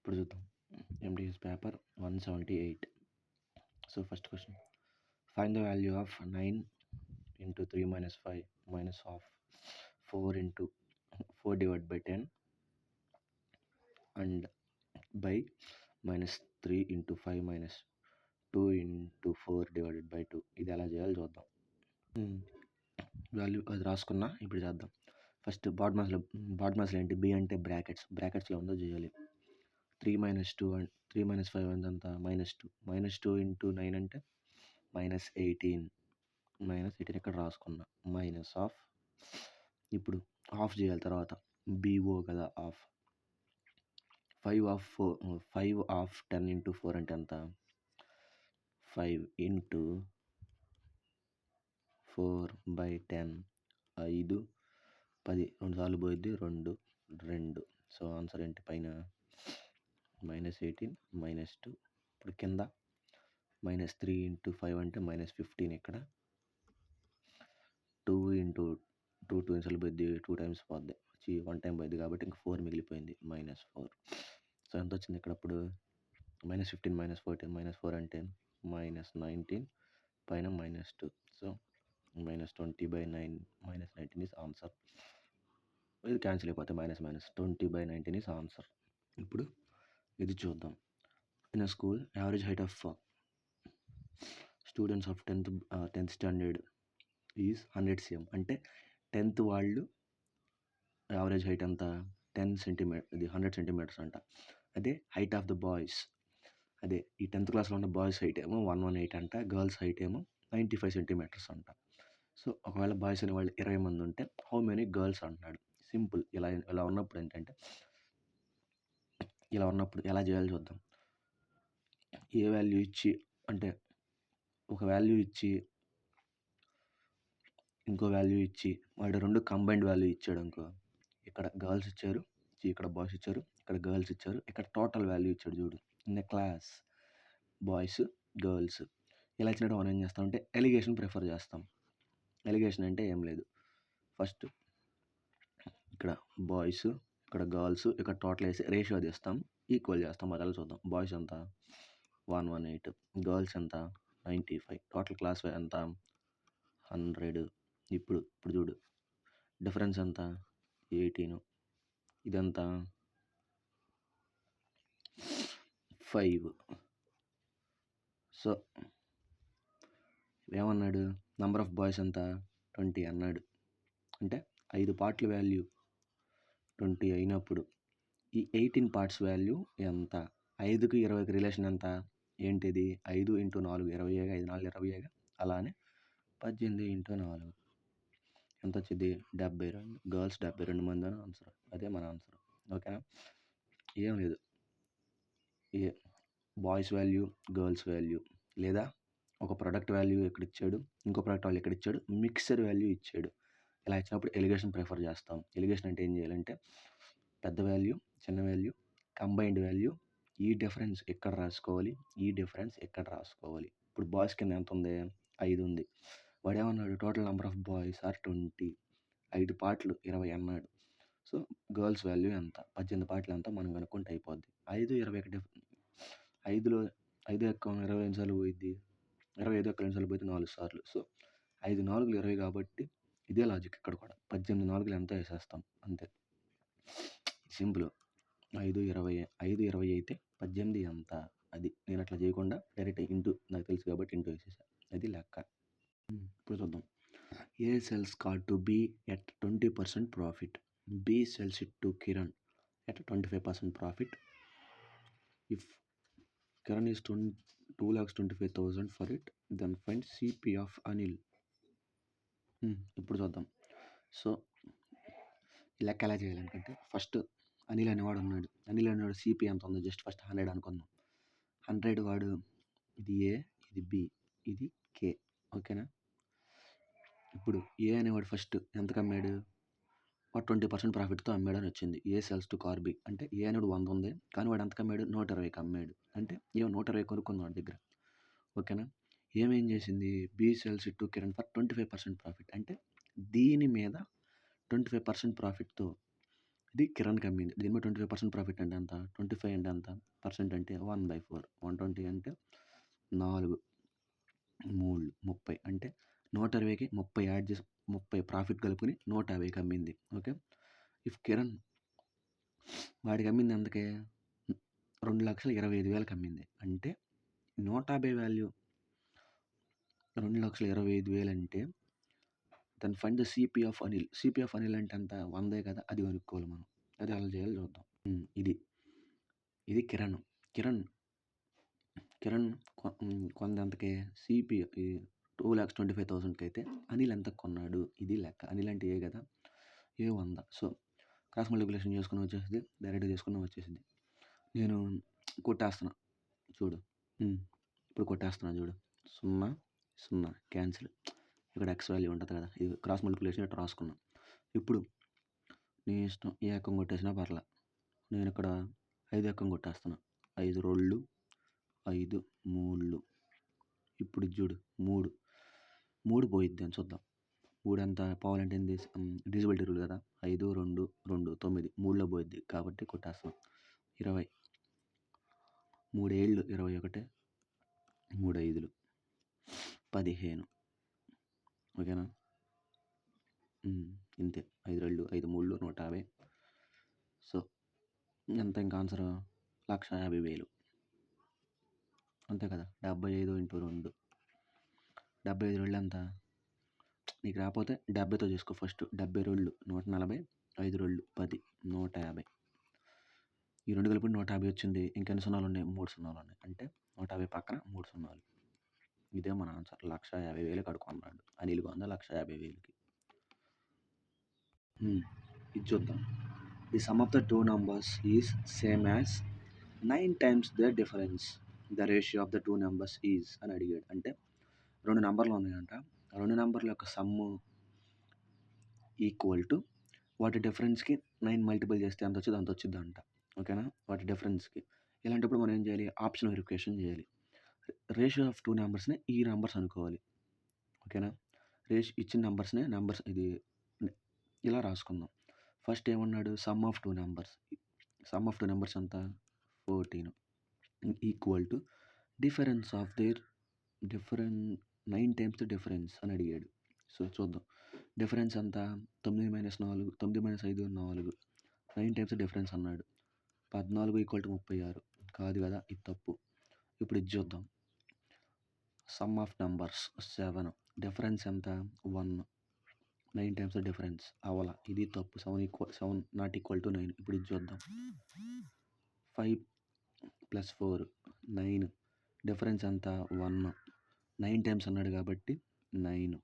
ఇప్పుడు చూద్దాం. MTS paper 178. So first question, find the value of 9 into 3 minus 5 minus of 4 into 4 divided by 10 and by minus 3 into 5 minus 2 into 4 divided by 2. ఇది ఎలా చేయాలో చూద్దాం. Value అది రాసుకున్నా. ఇప్పుడు చేద్దాం. ఫస్ట్ బాడ్ మాస్లో ఏంటి, బి అంటే బ్రాకెట్స్లో ఉందో చేయాలి. 3 minus 2 అండ్ 3 minus 5 ఎంత, -2. -2 into 9 అంటే -18. -18 ఇక్కడ రాసుకున్నా. మైనస్ ఆఫ్, ఇప్పుడు ఆఫ్ చేయాలి తర్వాత. బిఓ కదా ఆఫ్. 5 ఆఫ్ 10 into 4 అంటే ఎంత, 5 into 4/10. 5 10, 2 సార్లు పోయిద్ది, 2. సో ఆన్సర్ ఏంటి, పైన -18 -2. ఇప్పుడు కింద -3 into 5 అంటే -15. ఇక్కడ 2 into 2 సార్లు పోయిద్ది, 2 times పోద్ది, 1 time పోయిద్ది కాబట్టి ఇంక 4 మిగిలిపోయింది, -4. సో ఎంత వచ్చింది ఇక్కడ అప్పుడు, -15 -14 -4 అంటే -19, పైన -2. So -20/9 -19 is answer. ఇది క్యాన్సిల్ అయిపోతే -20/19 ఈజ్ ఆన్సర్. ఇప్పుడు ఇది చూద్దాం. In a school average height of students of 10th standard is 100 cm. అంటే 10th వాళ్ళు యావరేజ్ హైట్ ఎంత, 10 cm, ఇది 100 cm అంట. అదే హైట్ ఆఫ్ ద బాయ్స్, అదే ఈ 10th క్లాస్లో ఉన్న బాయ్స్ హైట్ ఏమో 118 అంట, గర్ల్స్ హైట్ ఏమో 95 cm అంట. సో ఒకవేళ బాయ్స్ అనే వాళ్ళు 20 మంది ఉంటే హౌ మెనీ గర్ల్స్ అంటున్నాడు. సింపుల్. ఇలా ఉన్నప్పుడు ఏంటంటే, ఇలా ఉన్నప్పుడు ఎలా చేయాలో చూద్దాం. ఏ వాల్యూ ఇచ్చి, అంటే ఒక వాల్యూ ఇచ్చి ఇంకో వాల్యూ ఇచ్చి వాడు 2 కంబైన్డ్ వాల్యూ ఇచ్చాడు అనుకో, ఇక్కడ గర్ల్స్ ఇచ్చారు, ఇక్కడ బాయ్స్ ఇచ్చారు, ఇక్కడ గర్ల్స్ ఇచ్చారు, ఇక్కడ టోటల్ వాల్యూ ఇచ్చాడు చూడు, in the class boys girls. ఇలా ఇచ్చినట్టు మనం ఏం చేస్తామంటే ఎలిగేషన్ ప్రిఫర్ చేస్తాం. ఎలిగేషన్ అంటే ఏం లేదు, ఫస్ట్ ఇక్కడ బాయ్స్, ఇక్కడ గర్ల్స్, ఇక్కడ టోటల్ వేసి రేషియో తీస్తాం, ఈక్వల్ చేస్తాం. మొదలు చూద్దాం. బాయ్స్ ఎంత 118, గర్ల్స్ ఎంత 95, టోటల్ క్లాస్ ఎంత 100. ఇప్పుడు చూడు, డిఫరెన్స్ ఎంత 18, ఇదంతా 5. సో ఏమన్నాడు, నంబర్ ఆఫ్ బాయ్స్ ఎంత 20 అన్నాడు. అంటే 5 పార్ట్ల వాల్యూ 20 అయినప్పుడు ఈ 18 పార్ట్స్ వాల్యూ ఎంత, 5కి 20కి రిలేషన్ ఎంత, ఏంటిది 5 × 4 20, 5 4 20. అలానే 18 × 4 ఎంత వచ్చింది 72. గర్ల్స్ 72 మంది అని ఆన్సర్. అదే మన ఆన్సర్. ఓకేనా, ఏం లేదు, ఏ బాయ్స్ వాల్యూ, గర్ల్స్ వాల్యూ, లేదా ఒక ప్రోడక్ట్ వాల్యూ ఇక్కడ ఇచ్చాడు, ఇంకో ప్రోడక్ట్ వాల్యూ ఇక్కడ ఇచ్చాడు, మిక్సర్ వాల్యూ ఇచ్చాడు. ఇలా ఇచ్చినప్పుడు ఎలిగేషన్ ప్రిఫర్ చేస్తాం. ఎలిగేషన్ అంటే ఏం చేయాలంటే, పెద్ద వాల్యూ, చిన్న వాల్యూ, కంబైన్డ్ వాల్యూ, ఈ డిఫరెన్స్ ఎక్కడ రాసుకోవాలి, ఈ డిఫరెన్స్ ఎక్కడ రాసుకోవాలి. ఇప్పుడు బాయ్స్ కింద ఎంత ఉంది, 5 ఉంది. వాడు ఏమన్నాడు, total number of boys are 20, 5 పార్ట్లు 20 అన్నాడు. సో గర్ల్స్ వాల్యూ ఎంత, 18 పార్ట్లు ఎంత మనం కనుక్కుంటే అయిపోద్ది. 5 20 5లో 5 యొక్క 20 ఎన్నిసార్లు పోయిద్ది, 25 యొక్క ఎన్నిసార్లు పోయిద్ది, 4 సార్లు. సో 5 4 20 కాబట్టి ఇదే లాజిక్ ఇక్కడ కూడా, 18 4 ఎంత వేసేస్తాం అంతే, సింపుల్. 5 20 అయితే 18 ఎంత, అది నేను అట్లా చేయకుండా డైరెక్ట్ ఇంటూ, నాకు తెలుసు కాబట్టి ఇంటూ వేసేసా, అది లెక్క. ఇప్పుడు చూద్దాం. A sells car to B at 20% profit, B sells it to Kiran at 25% profit. If Kiran is 2,25,000 for it, then find CP of Anil. ఇప్పుడు చూద్దాం. సో లెక్క ఎలా చేయాలనుకుంటే, ఫస్ట్ అనిల్ అనేవాడు ఉన్నాడు. అనిల్ అనేవాడు సిపి ఎంత ఉందో జస్ట్ ఫస్ట్ 100 అనుకుందాం. 100 వాడు, ఇది ఏ, ఇది బి, ఇది కే. ఓకేనా, ఇప్పుడు ఏ అనేవాడు ఫస్ట్ ఎంతకు అమ్మాడు, 20% ప్రాఫిట్తో అమ్మాడు అని వచ్చింది. ఏ సెల్స్ టు కార్బీ అంటే ఏ అనేవాడు 100 ఉంది, కానీ వాడు ఎంతకు అమ్మాడు, 120కి అమ్మాడు. అంటే ఏమో 120 కొనుక్కుంది వాడి దగ్గర. ఓకేనా, ఏమేం చేసింది, B sells to Kiran for 25% profit. అంటే దీని మీద 25% ప్రాఫిట్తో ఇది కిరణ్‌కి అమ్మింది. దీని మీద 25% ప్రాఫిట్ అంటే ఎంత? 25 అంటే ఎంత? పర్సెంట్ అంటే 1/4. 120 అంటే 4, 3, 30 అంటే 120కి 30 యాడ్ చేసి 30 ప్రాఫిట్ కలుపుకొని 150కి అమ్మింది. ఓకే. ఇఫ్ కిరణ్ వాడికి అమ్మింది ఎంతకి? 2,25,000కి అమ్మింది. అంటే 150 వాల్యూ 2,25,000 అంటే then find the CP of Anil. CP of Anil అంటే ఎంత? 100 కదా! అది కనుక్కోవాలి మనం. అది ఎలా చేయాలో చూద్దాం. ఇది కిరణ్. కిరణ్ కొందెంతకి? సిపి 2,25,000కి అయితే అనిల్ ఎంతకు కొన్నాడు? ఇది లెక్క. అనిల్ అంటే ఏ కదా! ఏ 100. సో క్రాస్ మల్టిప్లికేషన్ చేసుకుని వచ్చేసింది. డైరెక్ట్గా చేసుకుని వచ్చేసింది. నేను కొట్టేస్తున్నా చూడు. ఇప్పుడు కొట్టేస్తున్నా చూడు. 0, 0 క్యాన్సిల్. ఇక్కడ ఎక్స్ వాల్యూ ఉంటుంది కదా, ఇది క్రాస్ మల్టిప్లికేషన్ ఇట్లా రాసుకున్నా. ఇప్పుడు నీ ఇష్టం ఏ ఎక్కం కొట్టేసినా పర్లే. నేను ఇక్కడ 5 ఎక్కం కొట్టేస్తున్నా. 5 2, 5 3. ఇప్పుడు చూడు 3 పోయిద్ది అని చూద్దాం. 3 ఎంత? పావులంటే ఏంది? డివిజిబిలిటీ రూల్ కదా. 5 2 2 9 3లో పోయిద్ది కాబట్టి కొట్టేస్తాం. 20 3 ఏళ్ళు 21, 3 5లు 15. ఓకేనా? ఇంతే. 5 2 5 3 150. సో ఎంత ఇంకా ఆన్సర్? 1,50,000. అంతే కదా. 75 × 2. 75 2 ఎంత? నీకు రాకపోతే 70తో చేసుకో ఫస్ట్. 70 2 140, 5 2 10, 150. ఈ 2 కలిపి 150 వచ్చింది. ఇంకెన్ని సున్నాలు ఉన్నాయి? 3 సున్నాలు ఉన్నాయి. అంటే 150 పక్కన 3 సున్నాలు. ఇదే మన ఆన్సర్. 150,000 కడుక్కున్నాడు అనిల్ కొంద 150,000కి. ఇది చూద్దాం. The some of the two numbers is same as 9 times their difference. The ratio of the two numbers is అని అడిగాడు. అంటే 2 నెంబర్లు ఉన్నాయంట. 2 నెంబర్ల యొక్క సమ్ము ఈక్వల్ టు వాటి డిఫరెన్స్కి 9 మల్టిపుల్ చేస్తే ఎంత వచ్చింది అంత వచ్చింది అంట. ఓకేనా? వాటి డిఫరెన్స్కి. ఇలాంటప్పుడు మనం ఏం చేయాలి? ఆప్షన్ వెరిఫికేషన్ చేయాలి. రేషియో ఆఫ్ టూ నెంబర్స్ని ఈ నెంబర్స్ అనుకోవాలి. ఓకేనా? ఇచ్చిన నెంబర్స్ ఇది ఇలా రాసుకుందాం. ఫస్ట్ ఏమన్నాడు? Some of two numbers. Some of two numbers ఎంత? 14 equal to difference of their 9 times the difference అని అడిగాడు. సో చూద్దాం. డిఫరెన్స్ ఎంత? 9 - 4, 9 - 5 4. 9 times డిఫరెన్స్ అన్నాడు. 14 = 36. కాదు కదా, ఇది తప్పు. ఇప్పుడు ఇది చూద్దాం. Some of numbers 7. డిఫరెన్స్ ఎంత? 1. 9 times డిఫరెన్స్ అవలా. ఇది తప్పు. 7 నాట్ ఈక్వల్ టు 9. ఇప్పుడు ఇది చూద్దాం. 5 + 4 9. డిఫరెన్స్ ఎంత? 1. 9 times అన్నాడు కాబట్టి 9.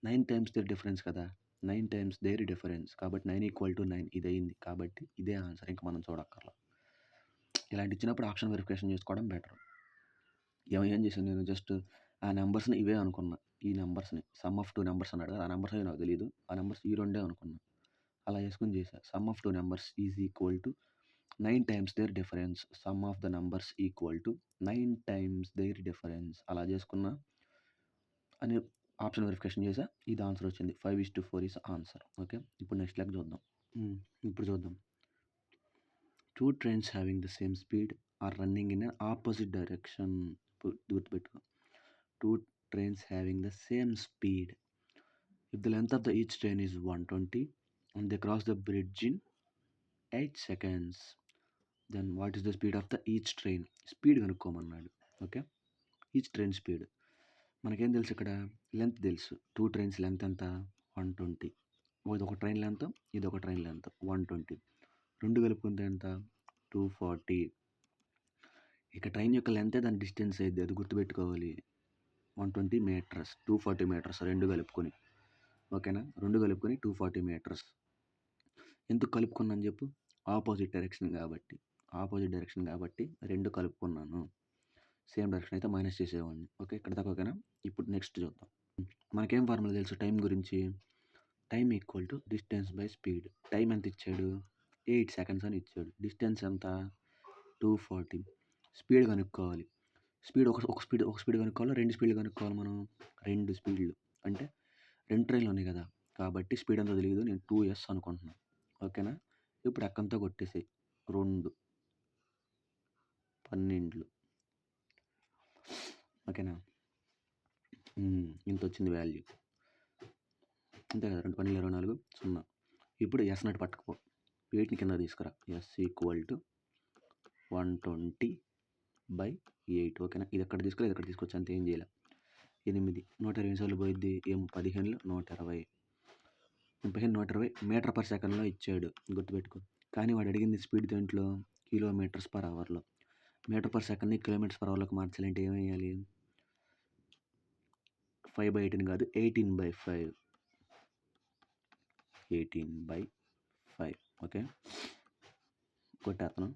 9 times దేర్ డిఫరెన్స్ కదా. 9 times దేర్ డిఫరెన్స్ కాబట్టి 9 = 9. ఇది అయింది కాబట్టి ఇదే ఆన్సర్. ఇంకా మనం చూడక్కర్లా. ఇలాంటి ఇచ్చినప్పుడు ఆప్షన్ వెరిఫికేషన్ చేసుకోవడం బెటర్. ఏం చేశాను నేను? జస్ట్ ఆ నెంబర్స్ని ఇవే అనుకున్నా. ఈ నెంబర్స్ని సమ్ ఆఫ్ టూ నెంబర్స్ అన్నాడు కదా, ఆ నెంబర్స్ అవి నాకు తెలియదు. ఆ నెంబర్స్ ఈ రెండే అనుకున్నా. అలా వేసుకుని చేశా. Sum of two numbers is equal to 9 times their difference. Sum of the numbers equal to 9 times their difference. అలా చేసుకున్నా అని ఆప్షన్ వెరిఫికేషన్ చేసా. ఇది ఆన్సర్ వచ్చింది. 5:4 ఈజ్ ఆన్సర్. ఓకే. ఇప్పుడు నెక్స్ట్ లెక్క చూద్దాం. ఇప్పుడు చూద్దాం. 2 trains having the same speed are running in an opposite direction. గుర్తుపెట్టుకో. 2 trains having the same speed. If the length of the each train is 120 and they cross the bridge in 8 seconds, then what is the speed of the each train? Speed కనుక్కోమన్నాడు. Okay. Each train speed మనకేం తెలుసు? ఇక్కడ length తెలుసు. 2 trains length ఎంత? 120. ఇది ఒక train length, ఇది ఒక ట్రైన్ లెంత్ 120. 2 కలుపుకుంటే ఎంత? 240. ఇక ట్రైన్ యొక్క లెంతే దాని డిస్టెన్స్ అయింది. అది గుర్తుపెట్టుకోవాలి. 120 meters, 240 meters 2 కలుపుకొని. ఓకేనా? 2 కలుపుకొని 240 meters. ఎందుకు కలుపుకున్నాను చెప్పు? ఆపోజిట్ డైరెక్షన్ కాబట్టి 2 కలుపుకున్నాను. సేమ్ డైరెక్షన్ అయితే మైనస్ చేసేవాడిని. ఓకే. ఇక్కడ దాకా ఓకేనా? ఇప్పుడు నెక్స్ట్ చూద్దాం. మనకేం ఫార్ములా తెలుసు టైం గురించి? Time equal to distance by speed. Time ఎంత ఇచ్చాడు? 8 seconds అని ఇచ్చాడు. డిస్టెన్స్ ఎంత? 240. స్పీడ్ కనుక్కోవాలి. ఒక స్పీడ్ కనుక్కోవాలి, 2 స్పీడ్లు కనుక్కోవాలి మనం. 2 స్పీడ్లు అంటే 2 ట్రైన్లు ఉన్నాయి కదా, కాబట్టి స్పీడ్ ఎంతో తెలియదు. నేను 2s అనుకుంటున్నాను. ఓకేనా? ఇప్పుడు అక్కంతో కొట్టేసి 2 12 ఓకేనా. ఇంత వచ్చింది వాల్యూ, అంతే కదా. 2 12 24 0. ఇప్పుడు ఎస్ నటు పట్టుకుపో, వెయిట్ని కింద తీసుకురా. ఎస్ ఈక్వల్ టు 120/8 ఓకేనా. ఇది ఎక్కడ తీసుకురా, ఇది ఎక్కడ తీసుకొచ్చి అంత ఏం చేయాలి. 8 120 సార్లు పోయిద్ది, ఏం 15 120, 120 మీటర్ పర్ సెకండ్లో ఇచ్చాడు, గుర్తుపెట్టుకో. కానీ వాడు అడిగింది స్పీడ్ దేంట్లో, కిలోమీటర్స్ పర్ అవర్లో. మీటర్ పర్ సెకండ్ని కిలోమీటర్స్ పర్ అవర్లోకి మార్చాలంటే ఏం వేయాలి, 5/18 కాదు 18/5, 18/5 ఓకే. కొట్టేస్తున్నాం.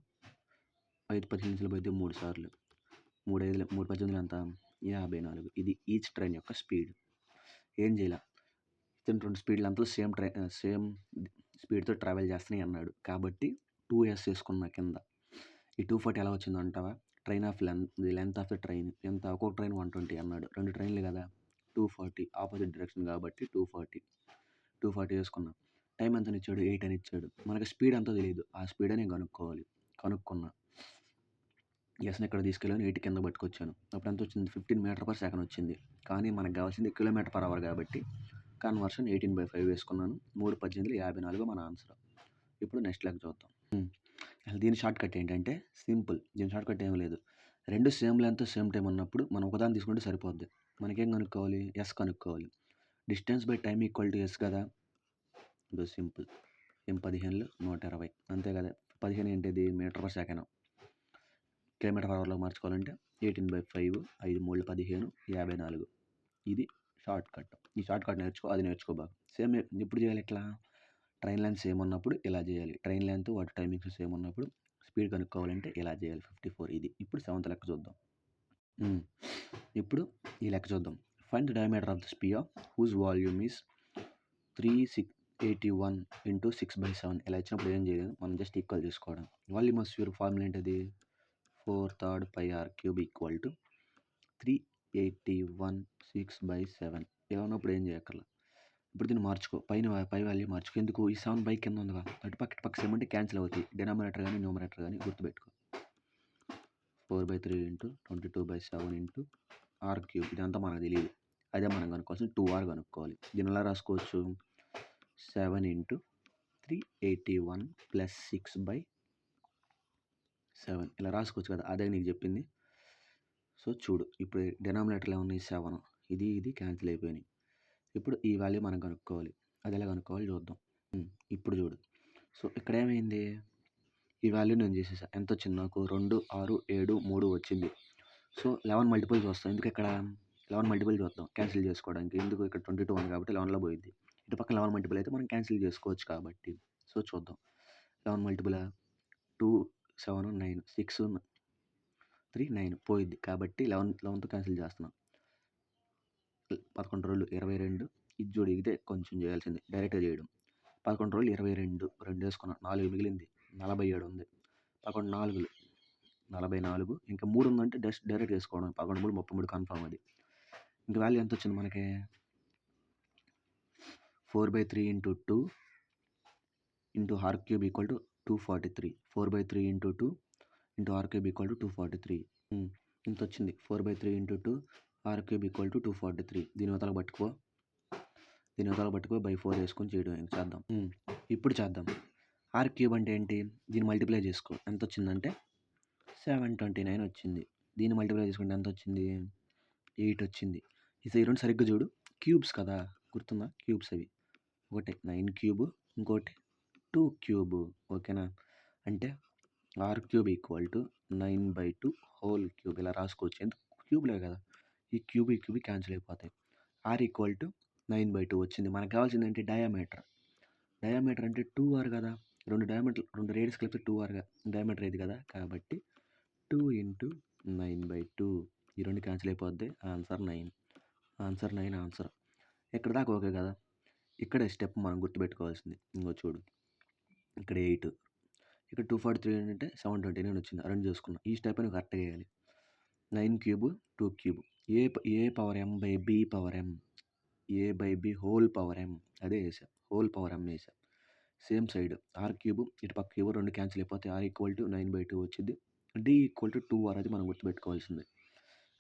5 15 నిమిషాలు పోయితే 3 సార్లు, 3 5 3 18 ఎంత 54. ఇది ఈచ్ ట్రైన్ యొక్క స్పీడ్. ఏం చేయాల, ఇతను 2 స్పీడ్లు అంతా సేమ్ స్పీడ్తో ట్రావెల్ చేస్తున్నాయి అన్నాడు కాబట్టి 2s వేసుకున్నా కింద. ఈ 240 ఎలా వచ్చిందో అంటావా, train of length of the train ఎంత, ఒక్కొక్క ట్రైన్ 120 అన్నాడు, 2 ట్రైన్లు కదా 240, ఆపోజిట్ డైరెక్షన్ కాబట్టి 240 వేసుకున్నా. టైం ఎంత ఇచ్చాడు, 8 అని ఇచ్చాడు. మనకి స్పీడ్ అంతా తెలియదు, ఆ స్పీడ్ నేను కనుక్కున్నా. ఎస్ని ఇక్కడ తీసుకెళ్ళాను, 8 కింద పట్టుకొచ్చాను. అప్పుడు ఎంత వచ్చింది, 15 మీటర్ పర్ సెకండ్ వచ్చింది. కానీ మనకు కావాల్సింది కిలోమీటర్ పర్ అవర్ కాబట్టి కన్వర్షన్ 18/5 వేసుకున్నాను. 3 18 54 మన ఆన్సర్. ఇప్పుడు నెక్స్ట్ లెక్క చూద్దాం. దీని షార్ట్ కట్ ఏంటంటే సింపుల్, దీని షార్ట్ కట్ ఏం లేదు. 2 సేమ్ లెంత్ సేమ్ టైం ఉన్నప్పుడు మనం ఒకదాన్ని తీసుకుంటే సరిపోద్ది. మనకేం కనుక్కోవాలి, ఎస్ కనుక్కోవాలి. Distance by time equal to S కదా, ఇది సింపుల్. 15 120 అంతే కదా. 15 ఏంటిది, metre per second. Kilometre per అవర్లో మార్చుకోవాలంటే 18/5, 5 3 15 54. ఇది షార్ట్ కట్. ఈ షార్ట్ కట్ నేర్చుకో, అది నేర్చుకోబాకు. సేమ్ ఎప్పుడు చేయాలి ఇట్లా, ట్రైన్ లెంత్ సేమ్ ఉన్నప్పుడు ఇలా చేయాలి. ట్రైన్ లెంత్ వాటి టైమింగ్స్ సేమ్ ఉన్నప్పుడు స్పీడ్ కనుక్కోవాలంటే ఇలా చేయాలి. 54 ఇది. ఇప్పుడు 7th లెక్క చూద్దాం. ఇప్పుడు ఈ లెక్క చూద్దాం. Find the diameter of the sphere whose volume is 381 × 6/7. ఇలా ఇచ్చినప్పుడు ఏం చేయలేదు, మనం జస్ట్ ఈక్వల్ చేసుకోవడం. వాల్యూమ్ ఆఫ్ స్పియర్ ఫార్ములా ఏంటది, 4/3 πr³ ఈక్వల్ టు 381 6/7. ఇలా ఉన్నప్పుడు ఏం చేయక్కర్లా. ఇప్పుడు దీన్ని మార్చుకో, పై వాల్యూ మార్చుకో. ఎందుకు, ఈ 7 బై కింద ఉందిగా, అటు పక్క సేమ్ అంటే క్యాన్సిల్ అవుతాయి. డినామినేటర్ కానీ న్యూమరేటర్ కానీ గుర్తుపెట్టుకో. 4/3 × 22/7 × r³. ఇదంతా మనకు తెలియదు, అదే మనం కనుక్కోవాల్సిన 2r కనుక్కోవాలి. దీన్ని ఎలా రాసుకోవచ్చు, 7 × 381 + 6/7 ఇలా రాసుకోవచ్చు కదా, అదే నీకు చెప్పింది. సో చూడు, ఇప్పుడు డినామినేటర్లో ఉన్నాయి 7, ఇది క్యాన్సిల్ అయిపోయినాయి. ఇప్పుడు ఈ వాల్యూ మనం కనుక్కోవాలి. అది ఎలా కనుక్కోవాలి చూద్దాం. ఇప్పుడు చూడు, సో ఇక్కడ ఏమైంది, ఈ వాల్యూ నేను చేసేసా. ఎంత వచ్చింది నాకు, 2 6 7 3 వచ్చింది. సో 11 మల్టిపుల్స్ వస్తాయి. ఎందుకు ఇక్కడ 11 మల్టిపుల్ చూద్దాం క్యాన్సిల్ చేసుకోవడానికి. ఎందుకు, ఇక్కడ 22 ఉంది కాబట్టి 11లో పోయింది. ఇటు పక్కన 11 మల్టిపుల్ అయితే మనం క్యాన్సిల్ చేసుకోవచ్చు కాబట్టి. సో చూద్దాం, 11 మల్టిపుల్ 2 7 9 6 3 9 పోయింది కాబట్టి 11తో క్యాన్సిల్ చేస్తున్నాం. 11 రోజులు 22. ఇది చూడు, ఇదే కొంచెం చేయాల్సింది, డైరెక్ట్గా చేయడం. 11 రోజులు 22 2 వేసుకున్నాం, 4 మిగిలింది, 47 ఉంది. 11 4 44, ఇంకా 3 ఉందంటే డైరెక్ట్ వేసుకోవడం. 11 3 33 కన్ఫామ్. అది ఇంక వాల్యూ ఎంత వచ్చింది మనకి, 4/3 × 2 × r³ equal to 243. 4/3 × 2 × r³ equal to 243. ఇంత వచ్చింది. 4/3 × 2 r³ ఈక్వల్ టు 243. దీని వతలకు పట్టుకో, /4 వేసుకొని చేయడం చేద్దాం. ఇప్పుడు చేద్దాం. r³ అంటే ఏంటి, దీన్ని మల్టిప్లై చేసుకో. ఎంత వచ్చిందంటే 729 వచ్చింది. దీన్ని మల్టిప్లై చేసుకుంటే ఎంత వచ్చింది, 8 వచ్చింది. ఈ రెండు సరిగ్గా చూడు, క్యూబ్స్ కదా, గుర్తుందా, క్యూబ్స్ అవి. ఒకటి 9³ ఇంకోటి 2³ ఓకేనా. అంటే r³ equal to 9/2 whole cube ఇలా రాసుకోవచ్చు. ఎందుకు, క్యూబ్లే కదా, ఈ క్యూబ్ క్యాన్సిల్ అయిపోతాయి. r ఈక్వల్ టు 9/2 వచ్చింది. మనకు కావాల్సింది ఏంటి, డయామీటర్ అంటే 2r కదా, రెండు రేడియస్ కలిపితే 2r డయామీటర్ ఇది కదా, కాబట్టి 2 × 9/2. ఈ రెండు క్యాన్సిల్ అయిపోద్ది, ఆన్సర్ 9. Answer 9 answer. ఇక్కడ దాకా ఓకే కదా. ఇక్కడే స్టెప్ మనం గుర్తుపెట్టుకోవాల్సింది. ఇంకో చూడు, ఇక్కడ 8, ఇక్కడ 243 అంటే 729 వచ్చింది. రెండు చూసుకున్నాం. ఈ స్టెప్ అని కరెక్ట్గా వేయాలి. 9³ 2³ a/m/b/m a/b whole power m అదే వేసా, హోల్ పవర్ m వేసా. సేమ్ సైడ్ ఆర్ క్యూబ్ ఇటు పక్క క్యూబ్ 2 క్యాన్సిల్ అయిపోతే ఆర్ ఈక్వల్ టు 9/2 వచ్చింది. డి ఈక్వల్ టు 2r అది మనం గుర్తుపెట్టుకోవాల్సింది.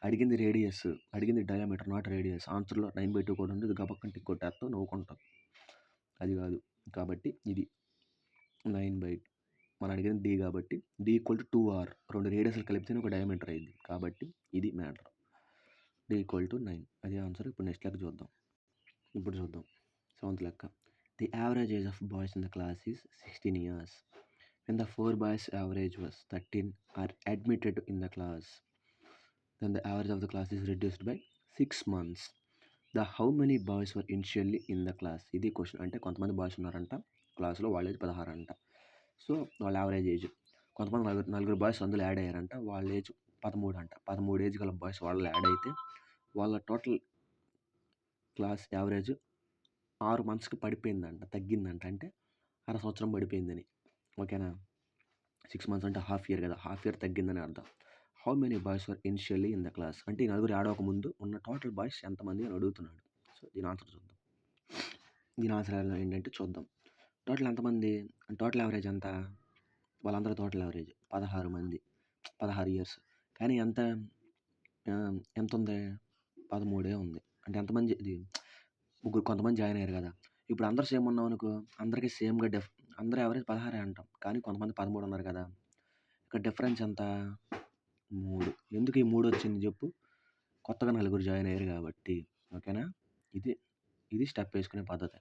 అడిగింది రేడియస్, అడిగింది డయామీటర్ నాట్ రేడియస్. ఆన్సర్లో 9/2 కూడా ఉంది. ఇది గబక్కంటే టిక్ కొట్టేస్తాం, నవ్వుకుంటాం. అది కాదు. కాబట్టి ఇది 9/2 మనం అడిగింది డి కాబట్టి డి ఈక్వల్ టు 2r 2 రేడియస్లు కలిపితేనే ఒక డయామీటర్ అయింది. కాబట్టి ఇది మ్యాటర్. డి ఈక్వల్ టు 9 అదే ఆన్సర్. ఇప్పుడు నెక్స్ట్ లెక్క చూద్దాం. ఇప్పుడు చూద్దాం 7th లెక్క. The average age of boys in the class is 16 years. When the 4 boys average was 13 are admitted in the class, then the average of the class is reduced by 6 months. The how many boys were initially in the class? ఇది question. అంటే కొంతమంది boys ఉన్నారంట క్లాస్లో, వాళ్ళ age 16 అంట. So వాళ్ళ average age, కొంతమంది నలుగురు బాయ్స్ అందులో యాడ్ అయ్యారంట, వాళ్ళ ఏజ్ 13 అంట. 13 ఏజ్ గల బాయ్స్ వాళ్ళు యాడ్ అయితే వాళ్ళ టోటల్ క్లాస్ యావరేజ్ 6 మంత్స్కి పడిపోయిందంట, తగ్గిందంట. అంటే అర సంవత్సరం పడిపోయిందని. ఓకేనా? 6 మంత్స్ అంటే హాఫ్ ఇయర్ కదా, హాఫ్ ఇయర్ తగ్గిందని అర్థం. How many boys were initially in the class అంటే ఈ నలుగురు యాడ్ అవ్వక ముందు ఉన్న టోటల్ బాయ్స్ ఎంతమంది అని అడుగుతున్నాడు. సో దీని ఆన్సర్ చూద్దాం. దీని ఆన్సర్ ఏంటంటే చూద్దాం. టోటల్ ఎంతమంది, టోటల్ యావరేజ్ ఎంత, వాళ్ళందరూ టోటల్ యావరేజ్ 16 మంది, 16 ఇయర్స్. కానీ ఎంత ఉంది, 13 ఉంది. అంటే ఎంతమంది, ఇది ముగ్గురు కొంతమంది జాయిన్ అయ్యారు కదా. ఇప్పుడు అందరూ సేమ్ ఉన్నాం అనుకో, అందరికీ సేమ్గా అందరూ యావరేజ్ 16 అంటాం. కానీ కొంతమంది 13 ఉన్నారు కదా, ఇక్కడ డిఫరెన్స్ ఎంత, 3. ఎందుకు ఈ 3 వచ్చింది చెప్పు, కొత్తగా నలుగురు జాయిన్ అయ్యారు కాబట్టి. ఓకేనా? ఇది స్టెప్ వేసుకునే పద్ధతి.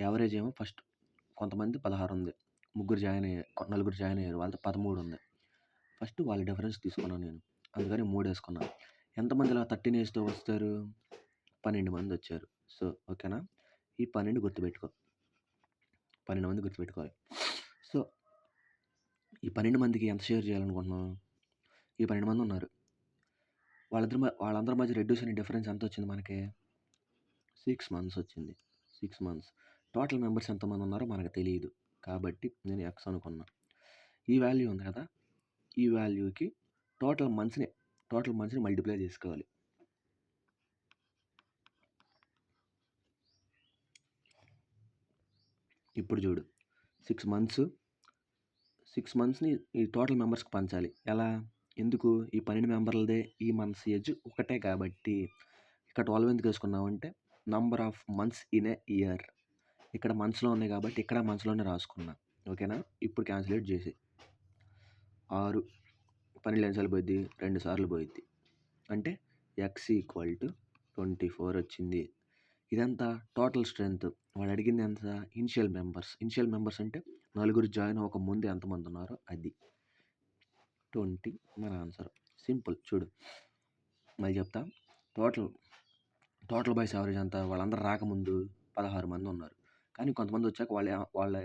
యావరేజ్ ఏమో ఫస్ట్ కొంతమంది 16 ఉంది, నలుగురు జాయిన్ అయ్యారు, వాళ్ళతో 13 ఉంది. ఫస్ట్ వాళ్ళ డిఫరెన్స్ తీసుకున్నాను నేను, అందుకని 3 వేసుకున్నాను. ఎంతమంది ఇలా 13 ఏజ్తో వస్తారు, 12 మంది వచ్చారు. సో ఓకేనా, ఈ 12 మంది గుర్తుపెట్టుకోవాలి. సో ఈ 12 మందికి ఎంత షేర్ చేయాలనుకుంటున్నాం, ఈ 12 మంది ఉన్నారు, వాళ్ళందరి మధ్య రెడ్యూస్ అనే డిఫరెన్స్ ఎంత వచ్చింది మనకి, 6 మంత్స్ వచ్చింది. 6 మంత్స్. టోటల్ మెంబర్స్ ఎంతమంది ఉన్నారో మనకు తెలియదు కాబట్టి నేను ఎక్స్ అనుకున్నా. ఈ వాల్యూ ఉంది కదా, ఈ వాల్యూకి టోటల్ మంత్స్ని మల్టిప్లై చేసుకోవాలి. ఇప్పుడు చూడు, 6 మంత్స్ని ఈ టోటల్ మెంబర్స్కి పంచాలి. ఎలా, ఎందుకు, ఈ 12 మెంబర్లదే ఈ మంత్స్ ఏజ్ ఒకటే కాబట్టి. ఇక్కడ 12 ఎందుకు వేసుకున్నామంటే number of months in a year, ఇక్కడ మంత్స్లో ఉన్నాయి కాబట్టి ఇక్కడ మంత్స్లోనే రాసుకున్నా. ఓకేనా? ఇప్పుడు క్యాన్సిలేట్ చేసి 6 12 ఎన్నిసార్లు పోయిద్ది, 2 సార్లు పోయిద్ది. అంటే ఎక్స్ ఈక్వల్ టు 24 వచ్చింది. ఇదంతా టోటల్ స్ట్రెంత్. వాడు అడిగింది ఎంత, ఇనిషియల్ మెంబర్స్ అంటే నలుగురు జాయిన్ అవ్వక ముందు ఎంతమంది ఉన్నారో అది 20 మన ఆన్సర్. సింపుల్. చూడు మళ్ళీ చెప్తా. టోటల్ బాయ్స్ యావరేజ్ ఎంత, వాళ్ళందరూ రాకముందు 16 మంది ఉన్నారు. కానీ కొంతమంది వచ్చాక వాళ్ళ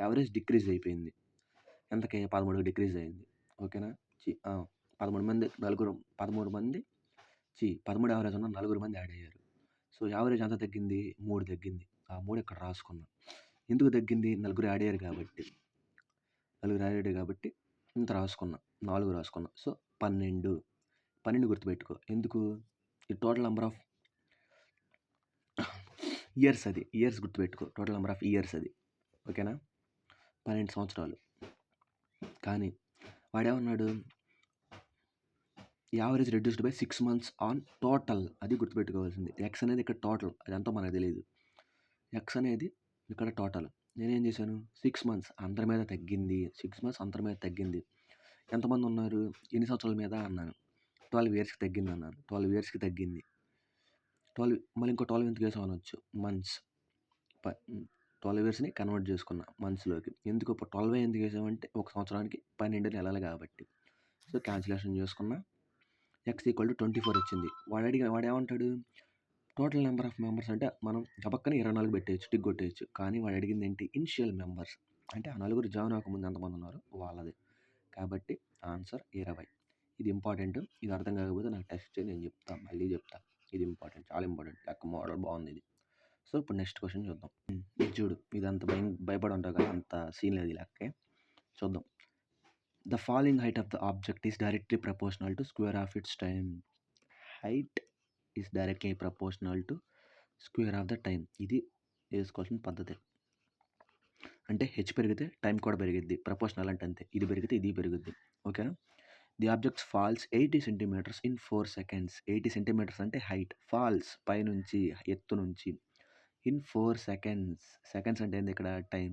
యావరేజ్ డిక్రీజ్ అయిపోయింది. ఎంతకి, 13కి డిక్రీజ్ అయింది. ఓకేనా? 13 మంది 13 యావరేజ్ ఉన్న 4 మంది యాడ్ అయ్యారు. సో యావరేజ్ ఎంత తగ్గింది, 3 తగ్గింది. ఆ 3 ఇక్కడ రాసుకున్నాం. ఎందుకు తగ్గింది, 4 యాడ్ అయ్యారు కాబట్టి ఇంత రాసుకున్నా, 4 రాసుకున్నా. సో 12 గుర్తుపెట్టుకో. ఎందుకు, ఈ టోటల్ నెంబర్ ఆఫ్ ఇయర్స్, అది ఇయర్స్ గుర్తుపెట్టుకో, టోటల్ నెంబర్ ఆఫ్ ఇయర్స్ అది. ఓకేనా? 12 సంవత్సరాలు. కానీ వాడేమన్నాడు, average reduced by 6 months on total, అది గుర్తుపెట్టుకోవాల్సింది. ఎక్స్ అనేది ఇక్కడ టోటల్, అదంతా మనకు తెలియదు. ఎక్స్ అనేది ఇక్కడ టోటల్. నేనేం చేశాను, 6 మంత్స్ అందరి మీద తగ్గింది, 6 మంత్స్ అందరి మీద తగ్గింది. ఎంతమంది ఉన్నారు, ఎన్ని సంవత్సరాల మీద అన్నాను, 12 ఇయర్స్కి తగ్గింది అన్నాను. 12 ఇయర్స్కి తగ్గింది. 12 మళ్ళీ ఇంకో 12 ఎందుకు వేసాం అనొచ్చు, మంత్స్. 12 ఇయర్స్ని కన్వర్ట్ చేసుకున్నా మంత్స్లోకి. ఎందుకు 12 ఎందుకు వేసామంటే ఒక సంవత్సరానికి 12 నెలలు కాబట్టి. సో క్యాన్సిలేషన్ చేసుకున్నా, ఎక్స్ ఈక్వల్ టు 24 వచ్చింది. వాడేమంటాడు, టోటల్ నెంబర్ ఆఫ్ మెంబర్స్ అంటే మనం గబక్కన 24 పెట్టేయచ్చు, టిక్ కొట్టేయచ్చు. కానీ వాడు అడిగింది ఏంటి, ఇనిషియల్ మెంబర్స్ అంటే ఆ నలుగురు జాయిన్ అవ్వకముందు ఎంతమంది ఉన్నారో వాళ్ళది. కాబట్టి ఆన్సర్ 20. ఇది ఇంపార్టెంట్. ఇది అర్థం కాకపోతే నాకు టెస్ట్ చేయి, నేను మళ్ళీ చెప్తా. ఇది ఇంపార్టెంట్, చాలా ఇంపార్టెంట్. లెక్క మోడల్ బాగుంది ఇది. సో ఇప్పుడు నెక్స్ట్ క్వశ్చన్ చూద్దాం. ఇది చూడు, ఇది అంత భయపడి ఉంటావు కదా, అంత సీన్ లేదు ఈ లెక్కే. చూద్దాం. The falling height of the object is directly proportional to square of its time. Height is directly proportional to square of the time. ఇది వేసుకోవాల్సిన పద్ధతి. అంటే హెచ్ పెరిగితే టైం కూడా పెరిగిద్ది. ప్రపోర్షనల్ అంటే అంతే. ఇది పెరిగితే ఇది పెరుగుద్ది. ఓకేనా? The object falls 80 centimetres in 4 seconds. 80 centimetres అంటే హైట్. ఫాల్స్ పైనుంచి, ఎత్తు నుంచి. In 4 seconds. సెకండ్స్ అంటే ఏంది ఇక్కడ? Time.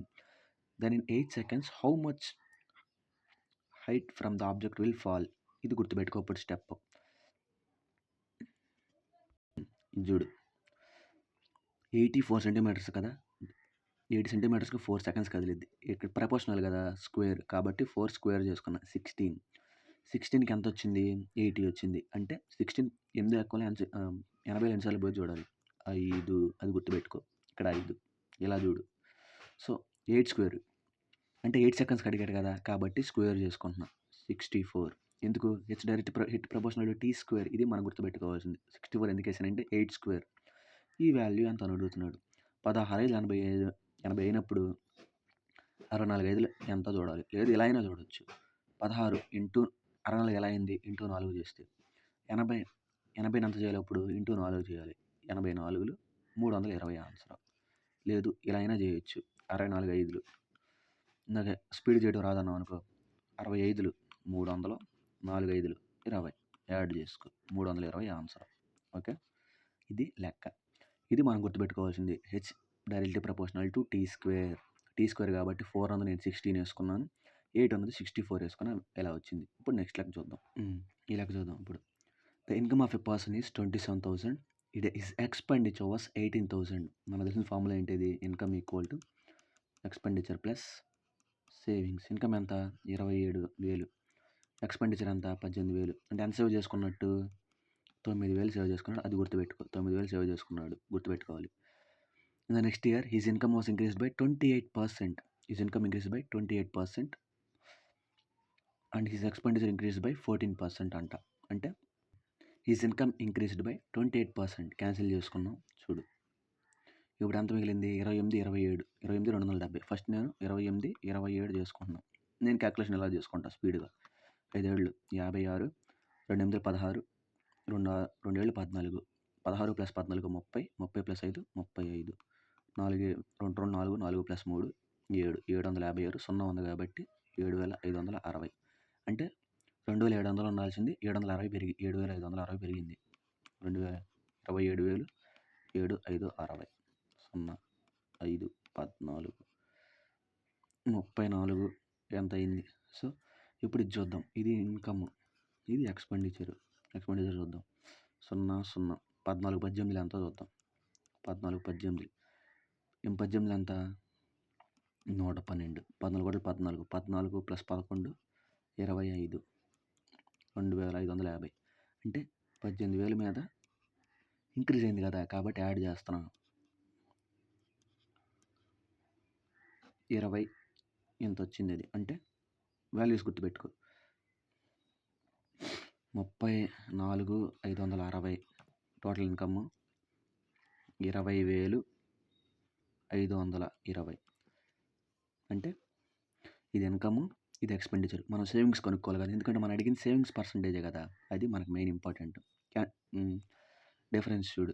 Then in 8 seconds how much height from the object will fall. ఇది గుర్తుపెట్టుకో ఇప్పుడు స్టెప్. చూడు 84 సెంటీమీటర్స్ కదా, 80 సెంటీమీటర్స్కి 4 సెకండ్స్ కదిలిద్ది. ఇక్కడ ప్రపోర్షనల్ కదా, స్క్వేర్ కాబట్టి 4 స్క్వేర్ చేసుకున్నా 16. 16కి ఎంత వచ్చింది? 80 వచ్చింది. అంటే 16 8 ఎక్కువ 80 ఎన్నిసార్లు పోయి చూడాలి? 5. అది గుర్తుపెట్టుకో. ఇక్కడ 5 ఇలా చూడు. సో 8 స్క్వేర్ అంటే 8 సెకండ్స్కి అడిగాడు కదా, కాబట్టి స్క్వేర్ చేసుకుంటున్నా 64. ఎందుకు? H direct H proportional T square. ఇది మనం గుర్తుపెట్టుకోవాల్సింది. 64 ఎందుకు వేసానంటే 8 స్క్వేర్. ఈ వాల్యూ ఎంత అని అడుగుతున్నాడు. 16 80 అయినప్పుడు 64 5 ఎంత చూడాలి? లేదు ఇలా అయినా చూడొచ్చు. 16 ఇంటూ 64 ఎలా అయింది? ఇంటూ 4 చేస్తే 80 80 ఎంత చేయాలి? అప్పుడు ఇంటూ 4 చేయాలి. 84 320 ఆన్సర్. లేదు ఇలా అయినా చేయొచ్చు. 64 5 ఇందాక స్పీడ్ చేయడం రాదన్నాం అనుకో, 65 300 4 5 20 యాడ్ చేసుకో, 320 ఆన్సర్. ఓకే, ఇది లెక్క. ఇది మనం గుర్తుపెట్టుకోవాల్సింది. H directly proportional to T square. T square కాబట్టి 4 నేను 16 వేసుకున్నాను, 8 64 వేసుకున్నాను. ఎలా వచ్చింది? ఇప్పుడు నెక్స్ట్ లెక్క చూద్దాం. ఈ లెక్క చూద్దాం ఇప్పుడు. The income of a person is 27,000. It is expenditure was 18,000. మనకు తెలిసిన ఫార్ములా ఏంటిది? Income equal to expenditure plus savings. Income ఎంత? 27,000. ఎక్స్పెండిచర్ ఎంత? 18,000. అంటే ఎంత సేవ్ చేసుకున్నట్టు? 9,000 సేవ్ చేసుకున్నాడు. అది గుర్తుపెట్టుకో. 9,000 సేవ్ చేసుకున్నాడు, గుర్తుపెట్టుకోవాలి. In the next year his income was increased by 28%. His income increased by 28% and his expenditure increased by 14% అంట. అంటే his income increased by 28%. Cancel చేసుకున్నాం. చూడు ఇప్పుడు ఎంత మిగిలింది? 28 27 28 270. ఫస్ట్ నేను 28 27 చేసుకుంటున్నాను. నేను క్యాల్కులేషన్ ఎలా చేసుకుంటా స్పీడ్గా. 5 ఏళ్ళు 56, 2 8 16, 2 ఏళ్ళు 14, 16 ప్లస్ 14 30, 30 ప్లస్ 5 35, 4 2 4 4 ప్లస్ 3 7 756. 0 ఉంది కాబట్టి 7,560. అంటే 2,700 ఉండాల్సింది 760 పెరిగి 7,560 పెరిగింది. 27,000 7 5 60 0 5 14 34 ఎంత అయింది? సో ఇప్పుడు ఇది చూద్దాం. ఇది ఇన్కమ్, ఇది ఎక్స్పెండిచర్ చూద్దాం. 0 0 14 18 ఎంత చూద్దాం. 14 18 18 ఎంత? 112. 14 14 14 ప్లస్ 11 25 2,550. అంటే 18,000 మీద ఇంక్రీజ్ అయింది కదా, కాబట్టి యాడ్ చేస్తున్నాను. 20 ఎంత వచ్చింది? అది అంటే వాల్యూస్ గుర్తుపెట్టుకో. 34,560 టోటల్ ఇన్కమ్ 20,520. అంటే ఇది ఇన్కమ్, ఇది ఎక్స్పెండిచర్. మనం సేవింగ్స్ కొనుక్కోవాలి కదా, ఎందుకంటే మనం అడిగింది సేవింగ్స్ పర్సంటేజే కదా, అది మనకు మెయిన్ ఇంపార్టెంట్. డిఫరెన్స్ చూడు.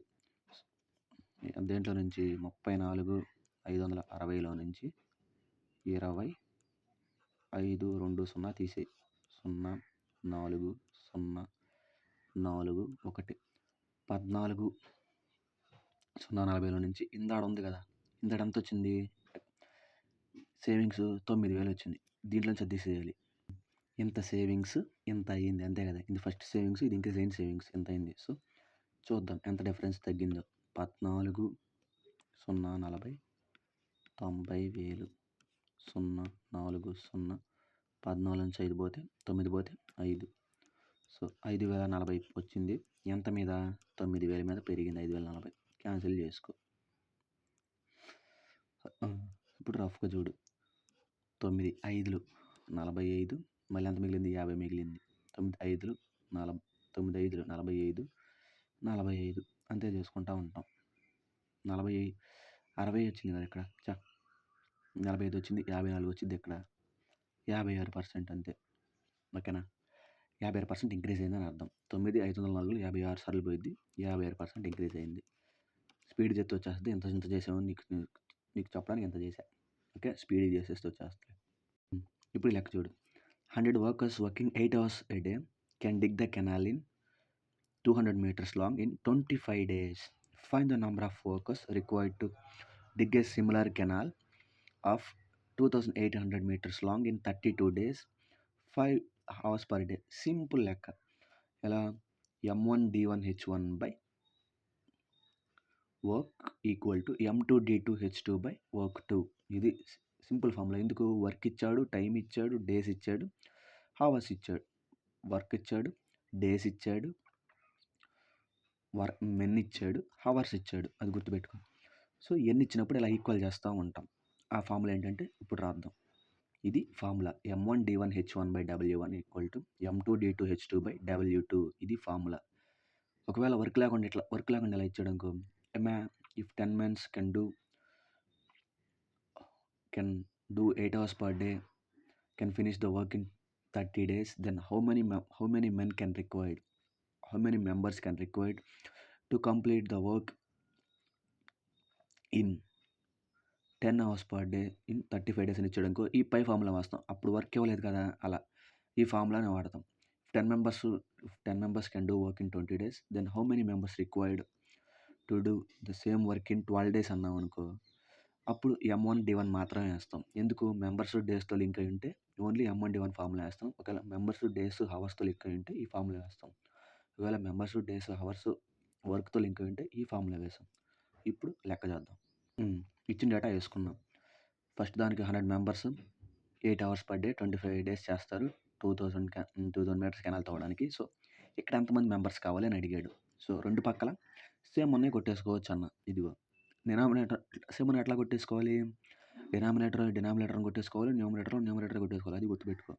దేంట్లో నుంచి? 34,560లో నుంచి 20,520 తీసేయి. 0 4 0 4 1 14 040లో నుంచి ఇందాడ ఉంది కదా, ఇందాడ ఎంత వచ్చింది? సేవింగ్స్ 9,000 వచ్చింది. దీంట్లో నుంచి తీసేయాలి. ఇంత సేవింగ్స్ ఇంత అయ్యింది, అంతే కదా. ఇది ఫస్ట్ సేవింగ్స్, ఇది ఇంక్రీజ్ అయిన సేవింగ్స్ ఎంత అయింది. సో చూద్దాం ఎంత డిఫరెన్స్ తగ్గిందో. 14 0 40 90,000 0 4 0 14 నుంచి 5 పోతే 9 పోతే 5. సో 5,040 వచ్చింది. ఎంత మీద? 9,000 మీద పెరిగింది 5,040. క్యాన్సిల్ చేసుకో. ఇప్పుడు రఫ్గా చూడు. 9 5 45, మళ్ళీ ఎంత మిగిలింది? 50 మిగిలింది. 9 5 40, 9 5 45 45 అంతే చేసుకుంటూ ఉంటాం. 40 60 వచ్చింది కదా ఇక్కడ. 45 వచ్చింది, 54 వచ్చింది ఇక్కడ. 56% అంతే. ఓకేనా? 56% ఇంక్రీజ్ అయిందని అర్థం. 9,504 56 సార్లు పోయింది, 56% ఇంక్రీజ్ అయింది. స్పీడ్ చెప్తే వచ్చేస్తుంది. ఎంత చేసామని నీకు చెప్పడానికి ఎంత చేశా. ఓకే, స్పీడ్గా చేసేస్తే వచ్చేస్తాయి. ఇప్పుడు లెక్క చూడు. 100 workers working 8 hours a day can dig the canal in 200 meters long in 25 days. Find the number of workers required to dig a similar canal of 2800 meters long in 32 days, 5 hours per day. Simple లెక్క. ఎలా? M1D1H1 by work equal to M2D2H2 by work 2. ఇది simple formula. ఎందుకు? Work ఇచ్చాడు, time ఇచ్చాడు, days ఇచ్చాడు, hours ఇచ్చాడు. Work ఇచ్చాడు, days ఇచ్చాడు, మెన్ ఇచ్చాడు, హవర్స్ ఇచ్చాడు. అది గుర్తుపెట్టుకో. సో ఎన్ని ఇచ్చినప్పుడు ఇలా ఈక్వల్ చేస్తూ ఉంటాం. ఆ ఫార్ములా ఏంటంటే ఇప్పుడు రాద్దాం. ఇది formula M1D1H1 by W1 equal to M2D2H2 by W2. ఇది ఫార్ములా. ఒకవేళ వర్క్ లేకుండా ఎలా ఇచ్చాడు అనుకో, if 10 men can do 8 hours per day, can finish the work in 30 days, then how many members can required to complete the work in 10 hours per day in 35 days అని ఇచ్చాడు అనుకో, ఈ పై formula వాస్తాం. అప్పుడు work ఇవ్వలేదు కదా, అలా ఈ ఫార్ములానే వాడతాం. 10 members can do work in 20 days, then how many members required to do the same work in 12 days అన్నాం అనుకో, అప్పుడు M1D1 మాత్రమే వేస్తాం. ఎందుకు? మెంబర్స్ డేస్తో లింక్ అయి ఉంటే ఓన్లీ M1D1 ఫార్ములా వేస్తాం. ఒకవేళ మెంబర్స్ డేస్ హవర్స్తో లింక్ అయి ఉంటే ఈ ఫార్ములా వేస్తాం. ఒకవేళ మెంబర్స్ డేస్ హవర్స్ వర్క్తో లింక్ అయి ఉంటే ఈ ఫార్ములా వేస్తాం. ఇప్పుడు లెక్క చేద్దాం. ఇచ్చిన డేటా వేసుకున్నాం. ఫస్ట్ దానికి 100 members 8 hours per day 25 days చేస్తారు 2000 meters కెనాల్ తవ్వడానికి. సో ఇక్కడ ఎంతమంది మెంబర్స్ కావాలి అని అడిగాడు. సో రెండు పక్కల సేమ్ ఉన్నాయి కొట్టేసుకోవచ్చు అన్న. ఇదిగో డినామినేటర్ సేమ్ ఉన్నాయి ఎట్లా కొట్టేసుకోవాలి? డినామినేటర్ని కొట్టేసుకోవాలి, న్యూమరేటర్ కొట్టేసుకోవాలి. అది గుర్తుపెట్టుకో.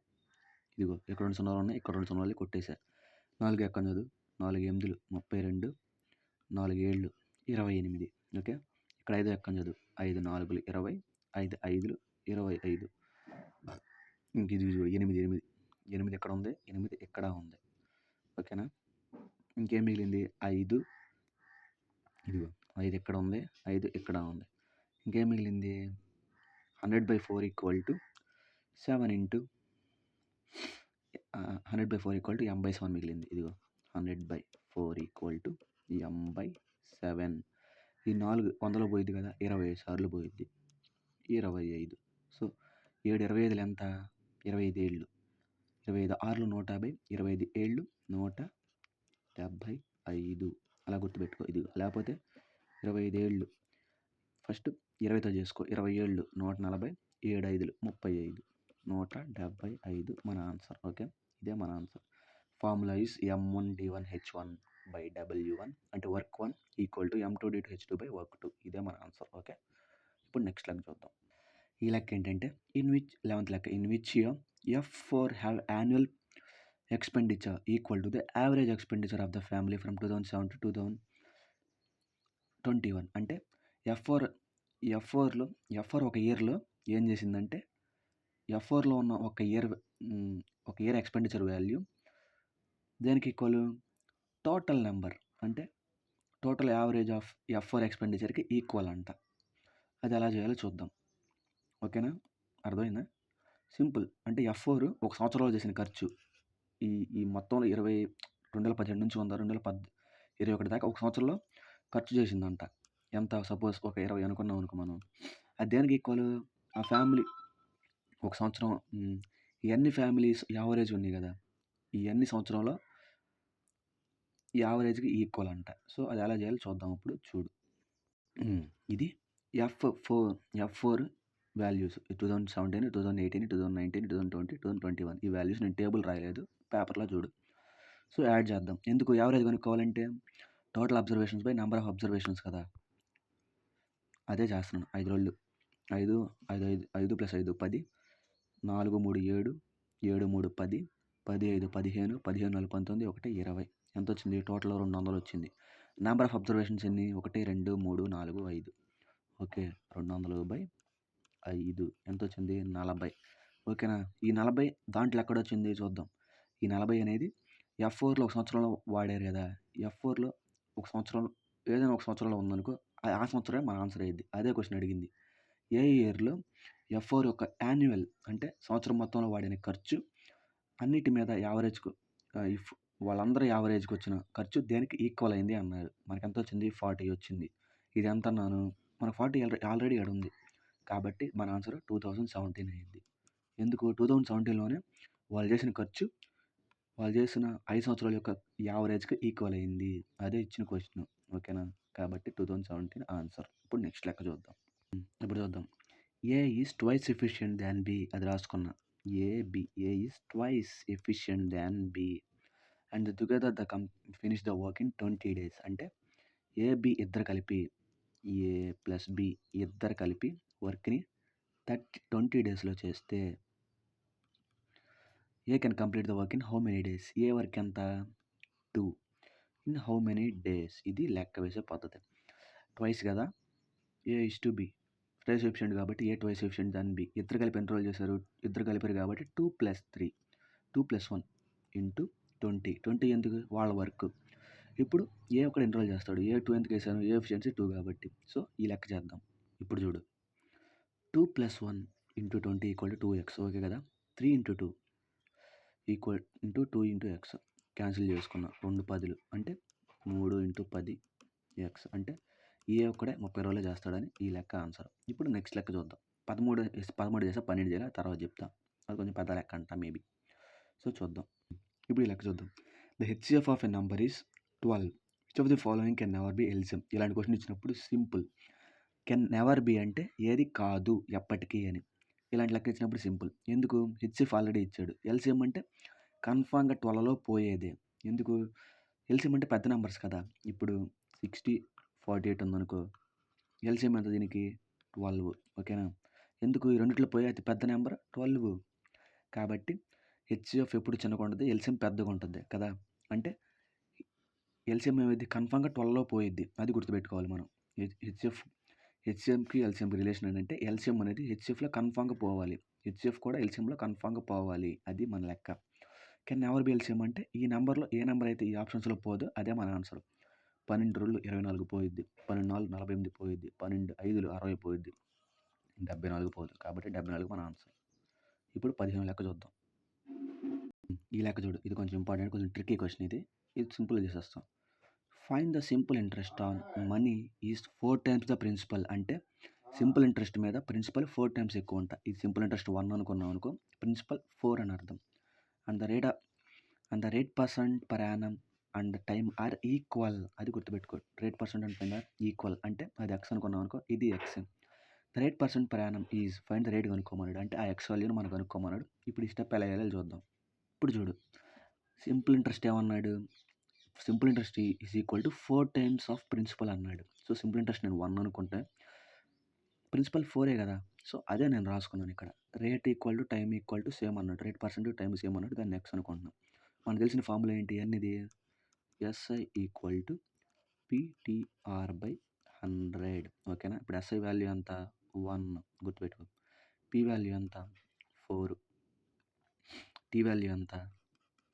ఇదిగో ఇక్కడ 2 సున్నాలు ఉన్నాయి, ఇక్కడ 2 సున్నాలు కొట్టేసా. 4 ఎక్కడ చదువు, 4 8 32, 4 7 28. ఓకే, ఇక్కడ 5 ఎక్కడ చదువు, 5 4 20, 5 5 25. ఇంక ఇది చూడు 8 ఎక్కడ ఉంది, 8 ఎక్కడ ఉంది. ఓకేనా? ఇంకేం మిగిలింది? 5. ఇదిగో 5 ఎక్కడ ఉంది, 5 ఇక్కడ ఉంది. ఇంకేం మిగిలింది? 100/4 equal to 7 into 100/4 equal to M/7 మిగిలింది. ఇదిగో 100/4 ఈక్వల్ టు M/7. ఈ 4 వందలో పోయిద్ది కదా, 25 సార్లు పోయిద్ది, 25. సో 7 25 ఎంత? 25 ఏళ్ళు. 25 6 150, 25 ఏళ్ళు 175. అలా గుర్తుపెట్టుకో. ఇది లేకపోతే 25 ఏళ్ళు ఫస్ట్ 20తో చేసుకో. 20 ఏళ్ళు 140, 7 5 35, 175 మన ఆన్సర్. ఓకే, ఇదే మన answer. Formula is M1D1H1 by W1 అంటే work 1 equal to M2D2H2 by work 2. ఇదే మన ఆన్సర్. ఓకే, ఇప్పుడు నెక్స్ట్ లెక్క చూద్దాం. ఈ లెక్క ఏంటంటే 11th లెక్క, in which F4 have annual expenditure equal to the average expenditure of the family from 2007 to 2021. అంటే F4 ఒక ఇయర్లో ఏం చేసిందంటే, F4లో ఉన్న ఒక ఇయర్ ఎక్స్పెండిచర్ వాల్యూ దేనికి ఈక్వల్? టోటల్ నెంబర్ అంటే టోటల్ యావరేజ్ ఆఫ్ F4 ఎక్స్పెండిచర్కి ఈక్వల్ అంట. అది ఎలా చేయాలో చూద్దాం. ఓకేనా? అర్థమైందా? సింపుల్. అంటే F4 ఒక సంవత్సరంలో చేసిన ఖర్చు ఈ మొత్తంలో 2017 నుంచి 2021 దాకా ఒక సంవత్సరంలో ఖర్చు చేసిందంట. ఎంత? సపోజ్ ఒక 20 అనుకున్నాం అనుకో మనం. అది దేనికి ఈక్వల్? ఆ ఫ్యామిలీ ఒక సంవత్సరం ఇవన్నీ ఫ్యామిలీస్ యావరేజ్ ఉన్నాయి కదా, ఈ అన్ని సంవత్సరంలో ఈ యావరేజ్కి ఈక్వల్ అంట. సో అది ఎలా చేయాలో చూద్దాం. ఇప్పుడు చూడు, ఇది F4 వాల్యూస్ 2017, 2018, 2019, 2020, 2021. ఈ వాల్యూస్ నేను టేబుల్ రాయలేదు, పేపర్లో చూడు. సో యాడ్ చేద్దాం. ఎందుకు యావరేజ్ కనుక్కోవాలంటే total observations by number of observations కదా, అదే చేస్తున్నాను. 5 రోజులు 5 5 5 + 5 10, 4 3 7, 7 3 10, 10 5 15, 15 4 19, 1 20. ఎంత వచ్చింది? టోటల్ 200 వచ్చింది. నెంబర్ ఆఫ్ అబ్జర్వేషన్స్ ఎన్ని? 1 2 3 4 5. ఓకే, 200/5 ఎంత వచ్చింది? 40. ఓకేనా? ఈ 40 దాంట్లో ఎక్కడ వచ్చింది చూద్దాం. ఈ 40 అనేది F4లో ఒక సంవత్సరంలో వాడారు కదా, F4లో ఒక సంవత్సరం ఏదైనా ఒక సంవత్సరంలో ఉందనుకో, ఆ సంవత్సరమే మన ఆన్సర్ అయ్యిద్ది. అదే క్వశ్చన్ అడిగింది. ఏ ఇయర్‌లో ఎఫ్4 యొక్క యాన్యువల్ అంటే సంవత్సరం మొత్తంలో వాడిన ఖర్చు అన్నిటి మీద యావరేజ్‌కు ఇఫ్ వాళ్ళందరూ యావరేజ్‌కొచ్చిన ఖర్చు దేనికి ఈక్వల్ అయింది అన్నారు. మనకెంతొచ్చింది? 40 వచ్చింది. ఇది ఎంతన్నాను? మనకు 40 ఆల్రెడీ ఈడుంది. కాబట్టి మన ఆన్సర్ 2017 అయ్యిద్ది. ఎందుకు? 2017లోనే వాళ్ళు చేసిన ఖర్చు, వాళ్ళు చేసిన 5 సంవత్సరాల యొక్క యావరేజ్‌కి ఈక్వల్ అయింది. అదే ఇచ్చిన క్వెషను. ఓకేనా? కాబట్టి 2017 ఆన్సర్. ఇప్పుడు నెక్స్ట్ లెక్క చూద్దాం. ఇప్పుడు చూద్దాం. A is twice efficient than B అది రాసుకున్నా. A is twice efficient than B and together finish the work in 20 days. అంటే ఏ, బి ఇద్దరు కలిపి ఏ ప్లస్ బి ఇద్దరు కలిపి వర్క్‌ని 20 డేస్‌లో చేస్తే ఏ can complete the work in how many days? A work ఎంత? 2 ఇన్ హౌ మెనీ డేస్? ఇది లెక్క వేసే పద్ధతి. ట్వైస్ కదా! A is to be twice efficient కాబట్టి A twice efficient than B. ఇద్దరు కలిపి ఎన్ని రోజులు చేశారు? ఇద్దరు కలిపారు కాబట్టి 2 + 3 2 + 1 ఇంటూ 20. 20 ఎందుకు? వాళ్ళ వర్క్. ఇప్పుడు ఏ ఒక్కడు ఎన్ని రోజులు చేస్తాడు? ఏ 2 ఎందుకు వేసాను? ఏ ఎఫిషియన్సీ 2 కాబట్టి. సో ఈ లెక్క చేద్దాం. ఇప్పుడు చూడు 2 + 1 ఇంటూ 20 = 2x. ఓకే కదా! 3 into 2 into 2 into X cancel చేసుకున్నా. 2 10లు అంటే 3 ఇంటూ 10 ఎక్స్ అంటే ఏ ఒక్కడే 30 రోజులు చేస్తాడని ఈ లెక్క ఆన్సర్. ఇప్పుడు నెక్స్ట్ లెక్క చూద్దాం. 13 చేసా 12 చేయాలి తర్వాత చెప్తా. అది కొంచెం పెద్ద లెక్క అంట మేబీ. సో చూద్దాం. ఇప్పుడు ఈ లెక్క చూద్దాం. The HCF of a number is 12. Which of the following can never be LCM? ఇలాంటి క్వశ్చన్ ఇచ్చినప్పుడు సింపుల్. కెన్ నెవర్ బి అంటే ఏది కాదు ఎప్పటికీ అని. ఇలాంటి లెక్క ఇచ్చినప్పుడు సింపుల్. ఎందుకు? హెచ్సిఎఫ్ ఆల్రెడీ ఇచ్చాడు. ఎల్సిఎం అంటే కన్ఫామ్గా 12లో పోయేదే. ఎందుకు? ఎల్సిఎం అంటే పెద్ద నెంబర్స్ కదా! ఇప్పుడు 60, 48 ఉందనుకో. ఎల్సిఎం ఎంత దీనికి? 12. ఓకేనా? ఎందుకు? ఈ రెండిట్లో పోయే అతి పెద్ద నెంబర్ 12. కాబట్టి హెచ్సిఎఫ్ ఎప్పుడు చిన్నగా ఉంటుంది, ఎల్సిఎం పెద్దగా ఉంటుంది కదా! అంటే ఎల్సిఎం ఏమైద్ది? కన్ఫామ్గా 12లో పోయిద్ది. అది గుర్తుపెట్టుకోవాలి మనం. హెచ్సిఎంకి ఎల్సిఎంకి రిలేషన్ ఏంటంటే ఎల్సిఎం అనేది హెచ్సిఎఫ్లో కన్ఫామ్గా పోవాలి. హెచ్సిఎఫ్ కూడా ఎల్సిఎంలో కన్ఫామ్గా పోవాలి. అది మన లెక్క. కెన్ నెవర్ బి ఎల్సిఎం అంటే ఈ నెంబర్లో ఏ నెంబర్ అయితే ఈ ఆప్షన్స్లో పోదో అదే మన ఆన్సర్. 12 2 24 పోయిద్ది. 12 4 48 పోయిద్ది. 12 5 60 పోయిద్ది. 74 పోదు. కాబట్టి 74 మన ఆన్సర్. ఇప్పుడు 15 లెక్క చూద్దాం. ఈ లెక్క చూడు. ఇది కొంచెం ఇంపార్టెంట్, కొంచెం ట్రిక్కీ క్వశ్చన్ ఇది. ఇది సింపుల్గా చేసేస్తాం. Find the simple interest on money is 4 times the principal. అంటే సింపుల్ ఇంట్రెస్ట్ మీద ప్రిన్సిపల్ 4 times ఎక్కువ ఉంటాయి. ఇది సింపుల్ ఇంట్రెస్ట్ 1 అనుకున్నాం అనుకో, ప్రిన్సిపల్ 4 అని అర్థం. And the rate percent per annum and time are equal. అది గుర్తుపెట్టుకో. Rate percent and time are equal అంటే అది ఎక్స్ అనుకున్నాం అనుకో, ఇది x. The rate percent per annum is find the rate కనుక్కోమన్నాడు. అంటే ఆ ఎక్స్ వాల్యూని మనం కనుక్కోమన్నాడు. ఇప్పుడు ఈ స్టెప్ ఎలా వేయాలో చూద్దాం. ఇప్పుడు చూడు, సింపుల్ ఇంట్రెస్ట్ ఏమన్నాడు? Simple interest is equal to 4 times of principal అన్నాడు. సో సింపుల్ ఇంట్రెస్ట్ నేను 1 అనుకుంటే ప్రిన్సిపల్ 4 కదా! సో అదే నేను రాసుకున్నాను ఇక్కడ. Rate equal to time equal to same అన్నాడు. రేట్ పర్సెంట్ టైమ్ సేమ్ అన్నాడు. దాన్ని ఎక్స్ అనుకుంటున్నాం. మనకు తెలిసిన ఫార్ములా ఏంటి అన్నిది? SI equal to PTR/100. ఓకేనా? ఇప్పుడు ఎస్ఐ వాల్యూ ఎంత? 1 గుర్తుపెట్టుకో. పి వాల్యూ ఎంత? 4. టీ వాల్యూ ఎంత?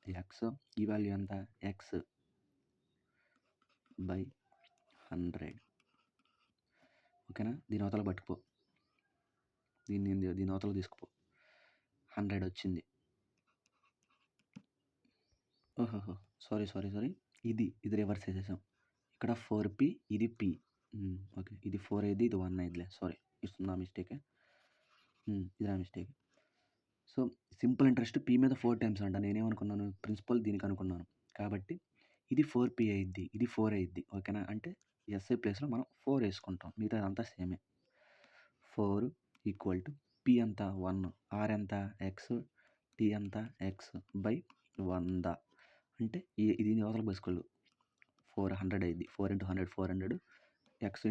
ఎక్స్. ఈ వాల్యూ ఎంత? x/100. ఓకేనా? దీని అవతల పట్టుకో. దీని అవతల తీసుకుపో. 100 వచ్చింది. ఓహోహో! సారీ. ఇది రివర్స్ చేసేసాం. ఇక్కడ 4p ఇది p. ఓకే. ఇది 4 అయ్యిద్ది, ఇది 1 అయ్యిద్దిలే. సారీ. నా మిస్టేకే. ఇది నా mistake. So simple interest p మీద 4 times అంట. నేనేమనుకున్నాను? ప్రిన్సిపల్ దీనికి అనుకున్నాను. కాబట్టి ఇది 4p అయ్యిద్ది, ఇది 4 అయ్యిద్ది. ఓకేనా? అంటే ఎస్ఐ ప్లేస్లో మనం 4 వేసుకుంటాం. మిగతాదంతా సేమే. 4 ఈక్వల్ టు p ఎంత? 1. r ఎంత? x. t ఎంత? x/100. అంటే ఇది అవతల బస్కోళ్ళు 400 అయ్యిద్ది. 4 × 100 400. x ×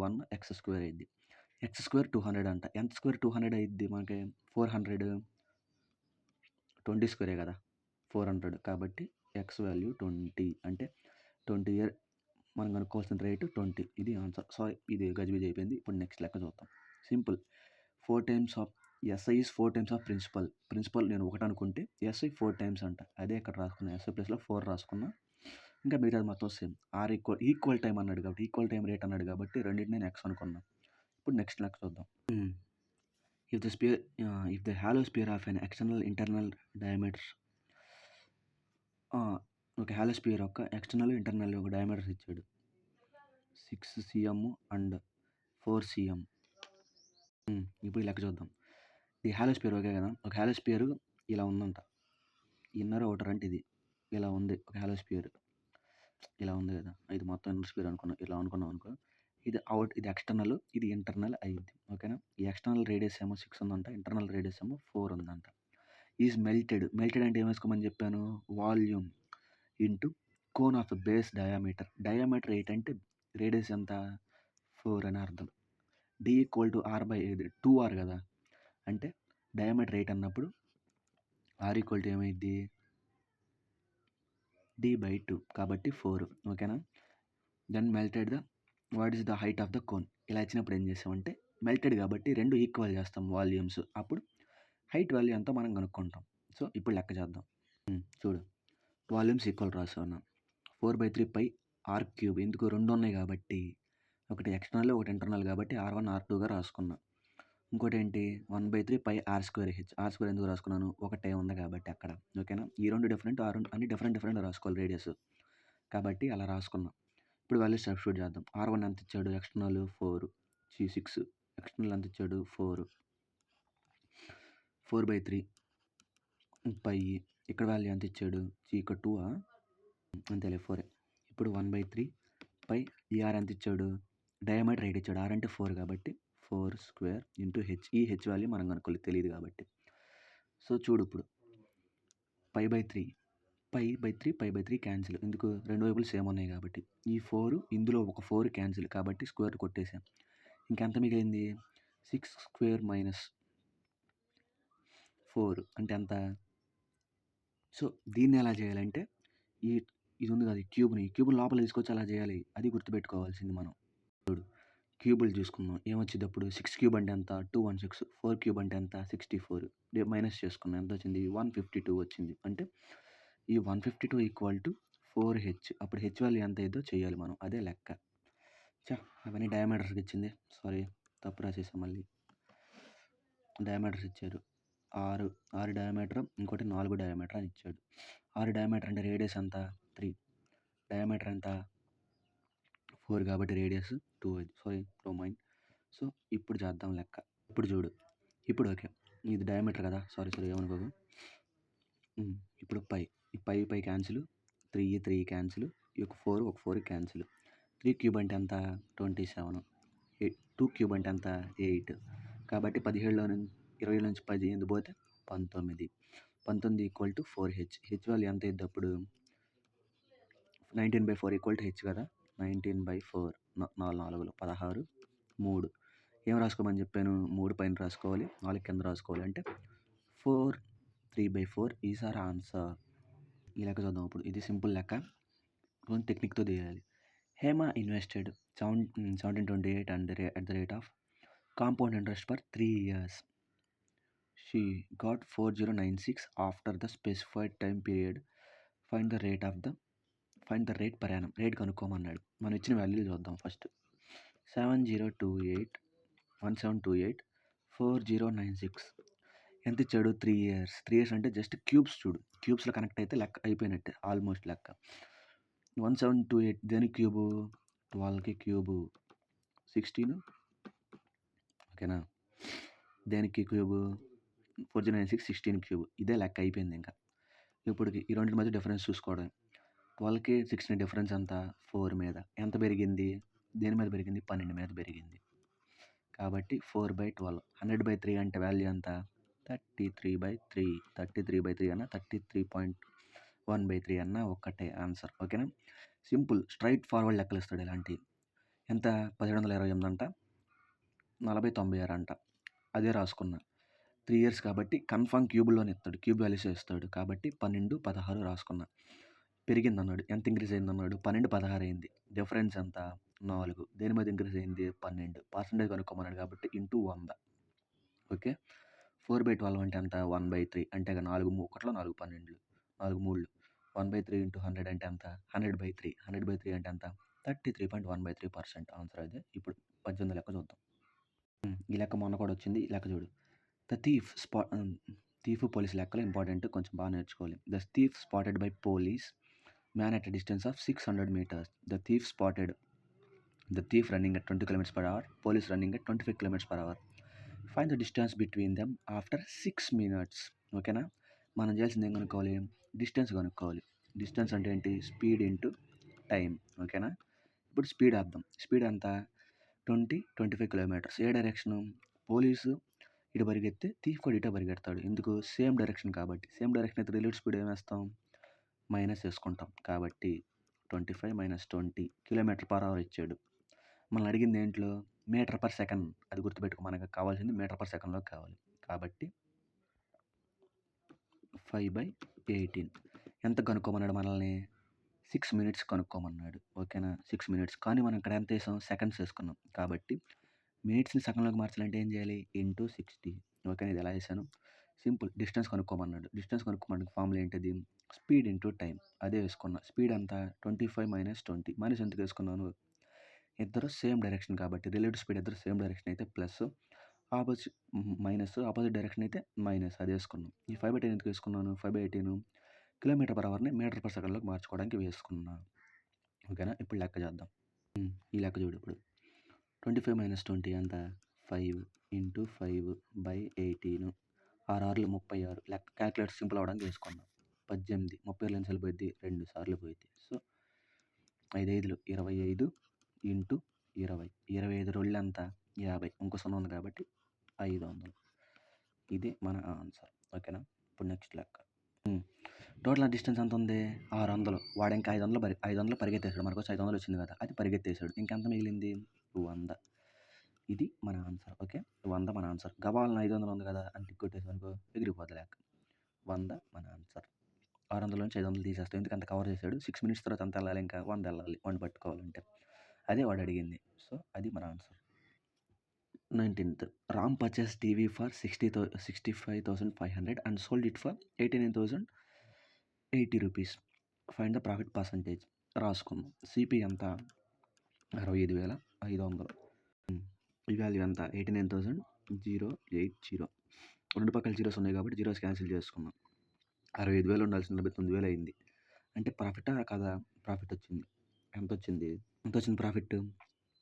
1 x² అయ్యిద్ది. x² 200 అంట. ఎంత స్క్వేర్ 200 అయ్యిద్ది మనకి? 400 20 స్క్వేరే కదా! 400 కాబట్టి ఎక్స్ వాల్యూ 20 అంటే 20 ఇయర్ మనం కనుక్కోవాల్సిన రేటు 20. ఇది ఆన్సర్. సారీ, ఇది గజిబిజి అయిపోయింది. ఇప్పుడు నెక్స్ట్ లెక్క చూద్దాం. Simple. 4 times of SI is 4 times of principal నేను 1 అనుకుంటే ఎస్ఐ 4 times అంట. అదే ఇక్కడ రాసుకున్నా. ఎస్ఐ ప్లేస్లో 4 రాసుకున్నా. ఇంకా మిగతాది మొత్తం సేమ్. ఈక్వల్ టైం అన్నాడు కాబట్టి ఈక్వల్ టైం రేట్ అన్నాడు కాబట్టి రెండింటిని నేను ఎక్స్ అనుకున్నా. ఇప్పుడు నెక్స్ట్ లెక్క చూద్దాం. If the spear if the hollow spear of an external internal diameters ఒక హాలో స్పియర్ యొక్క ఎక్స్టర్నల్ ఇంటర్నల్ ఒక డయామీటర్స్ ఇచ్చాడు 6 cm అండ్ 4 cm. ఇప్పుడు లెక్క చూద్దాం. ఈ హాలో స్పియర్ ఓకే కదా, ఒక హాలో స్పియర్ ఇలా ఉందంట, ఇన్నర్ అవుటర్ అంటే ఇది ఇలా ఉంది. ఒక హాలో స్పియర్ ఇలా ఉంది కదా, ఇది మొత్తం ఇన్నర్ స్పియర్ ఇలా అనుకున్నాం అనుకో, ఇది ఎక్స్టర్నల్, ఇది ఇంటర్నల్ అయ్యింది. ఓకేనా, ఈ ఎక్స్టర్నల్ రేడియస్ ఏమో 6 ఉందంట, ఇంటర్నల్ రేడియస్ ఏమో 4 ఉందంట. ఈజ్ మెల్టెడ్ అంటే ఏం వేసుకోమని చెప్పాను, volume into cone of base diameter 8 అంటే రేడియస్ ఎంత 4 అని అర్థం. D = R/2R కదా, అంటే డయామీటర్ 8 అన్నప్పుడు R = ఏమైద్ది D/2 కాబట్టి 4. ఓకేనా, then melted what is the height of the cone. ఇలా ఇచ్చినప్పుడు ఏం చేస్తామంటే మెల్టెడ్ కాబట్టి 2 ఈక్వల్ చేస్తాం వాల్యూమ్స్, అప్పుడు హైట్ వాల్యూ ఎంతో మనం కనుక్కుంటాం. సో ఇప్పుడు లెక్క చేద్దాం. చూడు, వాల్యూమ్స్ ఈక్వల్ రాసుకున్నాం. 4/3 పై R³ ఎందుకు 2 ఉన్నాయి కాబట్టి, ఒకటి ఎక్స్టర్నల్ ఒకటి ఇంటర్నల్ కాబట్టి R1 R2గా రాసుకున్నా. ఇంకోటి ఏంటి 1/3 పై R²H. R² ఎందుకు రాసుకున్నాను, ఒకటే ఉంది కాబట్టి అక్కడ. ఓకేనా, ఈ రెండు డిఫరెంట్, అన్ని డిఫరెంట్ రాసుకోవాలి రేడియస్ కాబట్టి అలా రాసుకున్నాం. ఇప్పుడు వాల్యూస్ సబ్స్టిట్యూట్ చేద్దాం. R1 ఎంత ఇచ్చాడు, ఎక్స్టర్నల్ 6, ఎక్స్టర్నల్ ఎంత ఇచ్చాడు 4/3 పై ఇక్కడ వాల్యూ ఎంత ఇచ్చాడు, ఇక్కడ 2 అంతేలే 4. ఇప్పుడు 1/3 పై ఈ R ఎంత ఇచ్చాడు, డయామీటర్ 8 ఇచ్చాడు, R అంటే 4 కాబట్టి 4² ఇంటూ H. ఈ H వాల్యూ మనం కనుక్కోలేదు, తెలియదు కాబట్టి. సో చూడు, ఇప్పుడు π/3 క్యాన్సిల్, ఎందుకు రెండు వైపులు సేమ్ ఉన్నాయి కాబట్టి. ఈ 4 ఇందులో ఒక 4 క్యాన్సిల్ కాబట్టి స్క్వేర్ కొట్టేసాం. ఇంకెంత మిగిలింది 6² - 4 అంటే ఎంత. సో దీన్ని ఎలా చేయాలంటే ఇది ఉంది కదా, ఈ క్యూబ్ని లోపల తీసుకొచ్చి అలా చేయాలి, అది గుర్తుపెట్టుకోవాల్సింది మనం. చూడు, క్యూబులు చూసుకుందాం, ఏమొచ్చింది అప్పుడు 6³ అంటే ఎంత 216, 4³ అంటే ఎంత 64, మైనస్ చేసుకున్నాం, ఎంత వచ్చింది 152 వచ్చింది. అంటే ఈ 152 = 4H. అప్పుడు H వాల్యూ ఎంత అయిందో చేయాలి మనం, అదే లెక్క. అవన్నీ డయామీటర్స్కి ఇచ్చింది, సారీ తప్పు రాసేసాం. మళ్ళీ డయామీటర్స్ ఇచ్చారు, 6 డయామీటర్, ఇంకోటి 4 డయామీటర్ అని ఇచ్చాడు. 6 డయామీటర్ అంటే రేడియస్ ఎంత 3, డయామీటర్ ఎంత 4 కాబట్టి radius 2. Sorry no mind. So ఇప్పుడు చేద్దాం లెక్క. ఇప్పుడు చూడు, ఇప్పుడు ఓకే, ఇది డయామీటర్ కదా, సారీ ఏమనుకోదు. ఇప్పుడు పై క్యాన్సిల్, 3 క్యాన్సిల్, ఈ ఒక 4 క్యాన్సిల్. 3³ అంటే ఎంత 27, 2³ అంటే ఎంత 8 కాబట్టి 17లో 20 నుంచి 18 పోతే 19 = 4H. H వాల్యూ ఎంత అయింది అప్పుడు 19/4 = H కదా, 19/4 4 16 3. ఏం రాసుకోమని చెప్పాను, 3 పైన రాసుకోవాలి, 4 కింద రాసుకోవాలి, అంటే 4 3/4 ఈజ్ అవర్ ఆన్సర్. ఈ లెక్క చూద్దాం. ఇప్పుడు ఇది సింపుల్ లెక్క, కొంచెం టెక్నిక్తో చేయాలి. Hema invested 1728 at the rate of compound interest for 3 years. She got 4096 after the specified time period. Find the rate per annum. Rate కనుక్కోమన్నాడు. మనం ఇచ్చిన వాల్యూలు చూద్దాం. ఫస్ట్ 1728 4096 ఎంత ఇచ్చాడు 3 years. 3 years అంటే జస్ట్ క్యూబ్స్ చూడు, క్యూబ్స్లో కనెక్ట్ అయితే లెక్క అయిపోయినట్టే, ఆల్మోస్ట్ లెక్క. 1728 దేని క్యూబు 12కి క్యూబు 16, ఓకేనా, దేనికి క్యూబు 4096 16 క్యూబ్, ఇదే లెక్క అయిపోయింది. ఇంకా ఇప్పుడు ఈ రెండింటి మధ్య డిఫరెన్స్ చూసుకోవడం. 12కి 16 డిఫరెన్స్ ఎంత 4 మీద ఎంత పెరిగింది, దేని మీద పెరిగింది 12 మీద పెరిగింది కాబట్టి 4/12. 100/3 అంటే వాల్యూ ఎంత 33/3. 33/3 అన్న 33.1/3 అన్న ఒక్కటే ఆన్సర్. ఓకేనా, సింపుల్ స్ట్రైట్ ఫార్వర్డ్ లెక్కలు ఇస్తాడు ఇలాంటివి. ఎంత 1728 అంట, 4096 అంట, అదే రాసుకున్నా. 3 years కాబట్టి కన్ఫామ్ క్యూబ్లోనే ఇస్తాడు, క్యూబ్ వాల్యూస్ ఇస్తాడు కాబట్టి 12 16 రాసుకున్నా. పెరిగింది అన్నాడు, ఎంత ఇంక్రీజ్ అయింది అన్నాడు 12 16 అయింది. డిఫరెన్స్ ఎంత 4, దేని మీద ఇంక్రీజ్ అయింది 12, పర్సంటేజ్ కనుక్కోమన్నాడు కాబట్టి ఇంటూ 100. ఓకే, 4/12 అంటే ఎంత 1/3 అంటే 4 1 4 12 4 3 1/3 × 100 అంటే ఎంత 100/3. 100/3 అంటే ఎంత 33.1/3% ఆన్సర్ అదే. ఇప్పుడు 18 లెక్క చూద్దాం. ఈ లెక్క మొన్న కూడా వచ్చింది. ఈ లెక్క చూడు. ద థీఫ్ పోలీస్ లెక్కలు ఇంపార్టెంట్, కొంచెం బాగా నేర్చుకోవాలి. The thief spotted by police man at a distance of 600 meters. The thief spotted the thief running at 20 km/h, police running at 25 km/h. Find the distance between them after 6 minutes. ఓకేనా, మనం చేయాల్సింది ఏం కనుక్కోవాలి? Distance కనుక్కోవాలి. Distance అంటే ఏంటి? Speed into time. ఓకేనా, ఇప్పుడు స్పీడ్ వేద్దాం. స్పీడ్ ఎంత? 25 kilometers. ఏ డైరెక్షను? పోలీసు ఇటు పరిగెత్తే థీఫ్ కూడా ఇటే పరిగెడతాడు. ఎందుకు? సేమ్ డైరెక్షన్ కాబట్టి. సేమ్ డైరెక్షన్ అయితే రిలేటివ్ స్పీడ్ ఏం వేస్తాం? మైనస్ వేసుకుంటాం. కాబట్టి 25 - 20 km/h ఇచ్చాడు. మనం అడిగింది ఏంట్లో? Metre per second. అది గుర్తుపెట్టుకో, మనకు కావాల్సింది మీటర్ పర్ సెకండ్లో కావాలి. కాబట్టి 5/18 ఎంత కనుక్కోమన్నాడు మనల్ని? 6 minutes కనుక్కోమన్నాడు. ఓకేనా, 6 minutes. కానీ మనం ఇక్కడ ఎంత వేసాం? సెకండ్స్ వేసుకున్నాం. కాబట్టి మినిట్స్ని సెకండ్లోకి మార్చాలంటే ఏం చేయాలి? ఇంటూ 60. ఓకేనా, ఇది ఎలా వేసాను? సింపుల్. డిస్టెన్స్ కనుక్కోమన్నాడు. డిస్టెన్స్ కనుక్కోమన్నాడు ఫార్ములా ఏంటిది? Speed into time. అదే వేసుకున్నా. స్పీడ్ ఎంత? 25 - 20. మైనస్ ఎందుకు వేసుకున్నాను? ఇద్దరు సేమ్ డైరెక్షన్ కాబట్టి. రిలేటివ్ స్పీడ్ ఇద్దరు సేమ్ డైరెక్షన్ అయితే ప్లస్, ఆపోజిట్ డైరెక్షన్ అయితే మైనస్. అది వేసుకున్నాం. ఈ 5/18 ఎందుకు వేసుకున్నాను? 5/18 km/hని మీటర్ పర్ సెకండ్లోకి మార్చుకోవడానికి వేసుకున్నా. ఓకేనా, ఇప్పుడు లెక్క చేద్దాం. ఈ లెక్క చూడు. ఇప్పుడు 25 - 20 ఎంత? 5 × 5/18. 6 × 36. లెక్క క్యాలిక్యులేటర్ సింపుల్ అవ్వడానికి వేసుకున్నాం. 18. 30 ఎన్నిసార్లు పోయిద్ది? 2 సార్లు పోయిద్ది. సో 5 5 25 × 20. 25 2 ఎంత? 50. ఇంకో 0 ఉంది కాబట్టి 500. ఇది మన ఆన్సర్. ఓకేనా, ఇప్పుడు నెక్స్ట్ లెక్క. టోటల్ డిస్టెన్స్ ఎంత ఉంది? 600. వాడు ఇంకా 500 పరిగెత్తేసాడు. మనకు వచ్చి 500 వచ్చింది కదా, అది పరిగెత్తేసాడు. ఇంకెంత మిగిలింది? 100. ఇది మన ఆన్సర్. ఓకే, 100 మన ఆన్సర్. గబాలను 500 ఉంది కదా అని టిక్ కొట్టేసానుకో ఎగిరిపోద్ది లెక్క. 100 మన ఆన్సర్. 600 నుంచి 500 తీసేస్తాం. ఎందుకంత కవర్ చేశాడు. 6 minutes తర్వాత అంత వెళ్ళాలి, ఇంకా 100 వెళ్ళాలి 1 పట్టుకోవాలంటే. అదే వాడు అడిగింది. సో అది మన answer. 19th. Ram purchase TV for 65,500 and sold it for 89,080 rupees. Find the profit percentage. రాసుకుందాం. సిపి ఎంత? 65,500. ఈ వాల్యూ ఎంత? 89,080. రెండు పక్కల జీరోస్ ఉన్నాయి కాబట్టి జీరోస్ క్యాన్సిల్ చేసుకున్నాం. 65,000 ఉండాల్సిన 79,000 అయింది. అంటే ప్రాఫిటా కదా? ప్రాఫిట్ వచ్చింది. ఎంత వచ్చింది ప్రాఫిట్?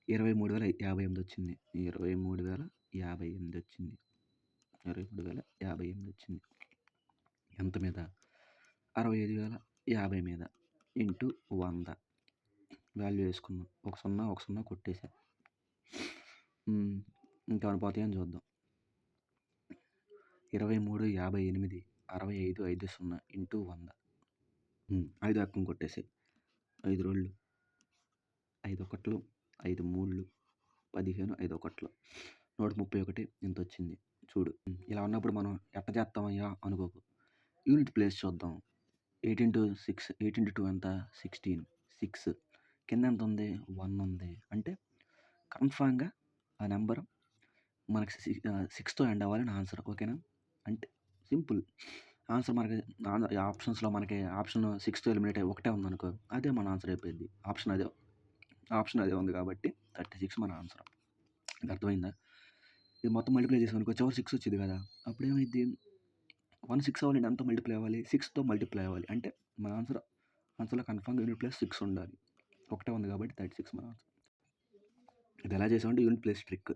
23,058 వచ్చింది. 23,058 వచ్చింది. 23,058 వచ్చింది. ఎంత మీద? 65,050 మీద ఇంటూ 100. వాల్యూ వేసుకున్నాం. ఒక 0 కొట్టేసా. ఇంకా పోతాయని చూద్దాం. 23,058 65,50 ఇంటూ 100. 5 అక్కం కొట్టేసి 5 రోళ్ళు 5 ఒకట్లు 5 మూళ్ళు 15 5 ఒకట్లు 131. ఇంత వచ్చింది చూడు. ఇలా ఉన్నప్పుడు మనం ఎట్ట చేస్తామయ్యా అనుకోకు. యూనిట్ ప్లేస్ చూద్దాం. 8 × 6 8 × 2 ఎంత? 16. 6 కింద ఎంత ఉంది? 1 ఉంది. అంటే కన్ఫామ్గా ఆ నెంబర్ మనకి 6తో ఎండ్ అవ్వాలని ఆన్సర్. ఓకేనా, అంటే సింపుల్ ఆన్సర్. మనకి ఆప్షన్స్లో మనకి ఆప్షన్ 6తో ఎలిమినేట్ అయ్యి ఒకటే ఉందనుకో, అదే మన ఆన్సర్ అయిపోయింది. ఆప్షన్ అదే ఉంది కాబట్టి 36 మన ఆన్సర్. ఇది అర్థమైందా? ఇది మొత్తం మల్టిప్లై చేసామనుకో చివరి 6 వచ్చింది కదా, అప్పుడు ఏమైంది? 1 6 అవ్వాలంటే ఎంతో మల్టిప్లై అవ్వాలి? 6తో మల్టిప్లై అవ్వాలి. అంటే మన ఆన్సర్లో కన్ఫామ్గా యూనిట్ ప్లేస్ 6 ఉండాలి. ఒకటే ఉంది కాబట్టి 36 మన ఆన్సర్. ఇది ఎలా చేసామంటే unit place trick.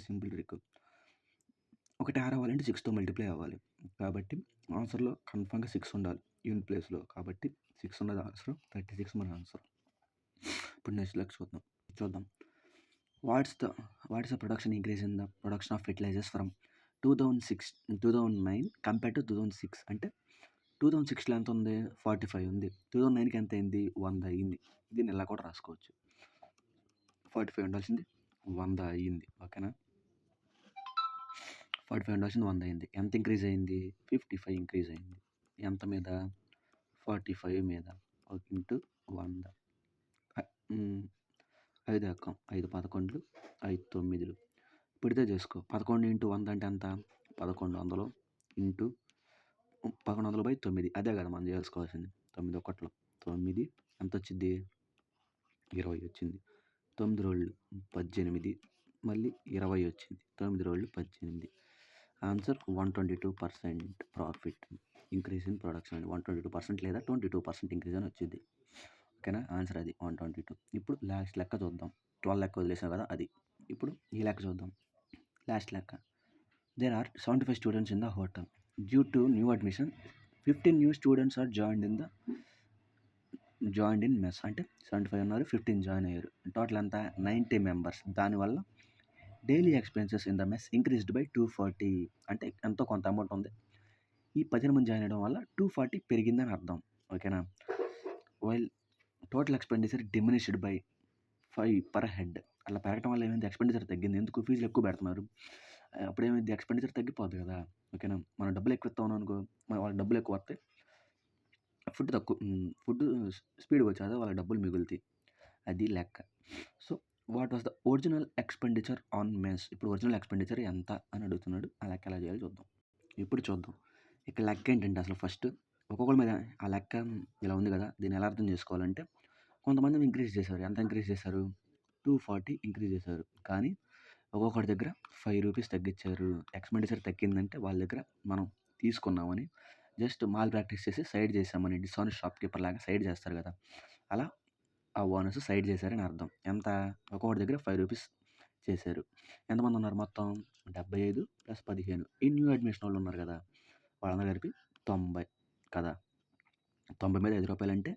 Simple trick. ఒకటి రావాలంటే 6తో మల్టిప్లై అవ్వాలి. కాబట్టి ఆన్సర్లో కన్ఫామ్గా 6 ఉండాలి యూనిట్ ప్లేస్లో. కాబట్టి 6 ఉన్నది ఆన్సర్. 36 మన ఆన్సర్. ఇప్పుడు నెక్స్ట్ లెక్క చూద్దాం. What's the production increase in the production of fertilisers from 2009 compare to 2006. అంటే 2006లో ఎంత ఉంది? 45 ఉంది. 2009కి ఎంత అయింది? 100 అయింది. దీన్ని ఇలా కూడా రాసుకోవచ్చు. 45 ఉండాల్సింది 100 అయ్యింది. ఓకేనా, 45 ఉండాల్సింది 100 అయింది. ఎంత ఇంక్రీజ్ అయింది? 55 ఇంక్రీజ్ అయింది. ఎంత మీద? 45 మీద. ఇంటూ 100. 5 అక్కం 5 11 5 9. ఇప్పుడితే చేసుకో. 11 × 100 అంటే ఎంత? 1100 ఇంటూ 1100/9. అదే కదా మనం చేసుకోవాల్సింది. 9 ఒకట్లు 9. ఎంత వచ్చింది? 20 వచ్చింది. 9 రోళ్ళు 18. మళ్ళీ 20 వచ్చింది. 9 రోజులు 18. Answer 122% profit increase in production అండి. 122% లేదా 22% ఇంక్రీజ్ అని వచ్చింది. ఓకేనా, ఆన్సర్ అది 122. ఇప్పుడు లాస్ట్ లెక్క చూద్దాం. 12 లెక్క వదిలేసాం కదా అది. ఇప్పుడు ఈ లెక్క చూద్దాం. లాస్ట్ లెక్క. There are 75 students in the hotel. Due to new admission 15 new students are joined in mess. అంటే 75 ఉన్నారు, 15 జాయిన్ అయ్యారు. టోటల్ అంతా 90 మెంబర్స్. దానివల్ల daily expenses in the mess increased by 240. అంటే ఎంతో కొంత అమౌంట్ ఉంది. ఈ 15 మంది జాయిన్ అవ్వడం వల్ల 240 పెరిగిందని అర్థం. ఓకేనా. While total expenditure diminished by 5 per head. అలా పెరగడం వల్ల ఏమైంది, ఎక్స్పెండిచర్ తగ్గింది. ఎందుకు, ఫీజులు ఎక్కువ పెడుతున్నారు. అప్పుడు ఏమైంది, ఎక్స్పెండిచర్ తగ్గిపోద్ది కదా. ఓకేనా. మనం డబ్బులు ఎక్కువ ఇస్తాం అనుకో, వాళ్ళకి డబ్బులు ఎక్కువ వస్తాయి, ఫుడ్ స్పీడ్గా వచ్చేది, వాళ్ళకి డబ్బులు మిగులుతాయి. అది లెక్క. So what was the original expenditure on mess. ఇప్పుడు ఒరిజినల్ ఎక్స్పెండిచర్ ఎంత అని అడుగుతున్నాడు. ఆ లెక్క ఎలా చేయాలో చూద్దాం. ఇప్పుడు చూద్దాం. ఇక్కడ లెక్క ఏంటంటే అసలు ఫస్ట్ ఒక్కొక్కరి మీద ఆ లెక్క ఇలా ఉంది కదా, దీన్ని ఎలా అర్థం చేసుకోవాలంటే, కొంతమంది ఇంక్రీజ్ చేశారు. ఎంత ఇంక్రీజ్ చేశారు, 240 ఇంక్రీజ్ చేశారు. కానీ ఒక్కొక్కటి దగ్గర 5 రూపీస్ తగ్గించారు. ఎక్స్పెండిచర్ తగ్గిందంటే వాళ్ళ దగ్గర మనం తీసుకున్నామని, జస్ట్ మాల్ ప్రాక్టీస్ చేసి సైడ్ చేసామని, డిస్కౌంట్ షాప్ కీపర్ లాగా సైడ్ చేస్తారు కదా, అలా ఆ ఓనర్స్ సైడ్ చేశారని అర్థం. ఎంత, ఒక్కొక్కటి దగ్గర 5 రూపీస్ చేశారు. ఎంతమంది ఉన్నారు మొత్తం, 75 + 15. ఈ న్యూ అడ్మిషన్ వాళ్ళు ఉన్నారు కదా, వాళ్ళందరూ కలిపి 90 కదా. 90 మీద 5 రూపాయలు అంటే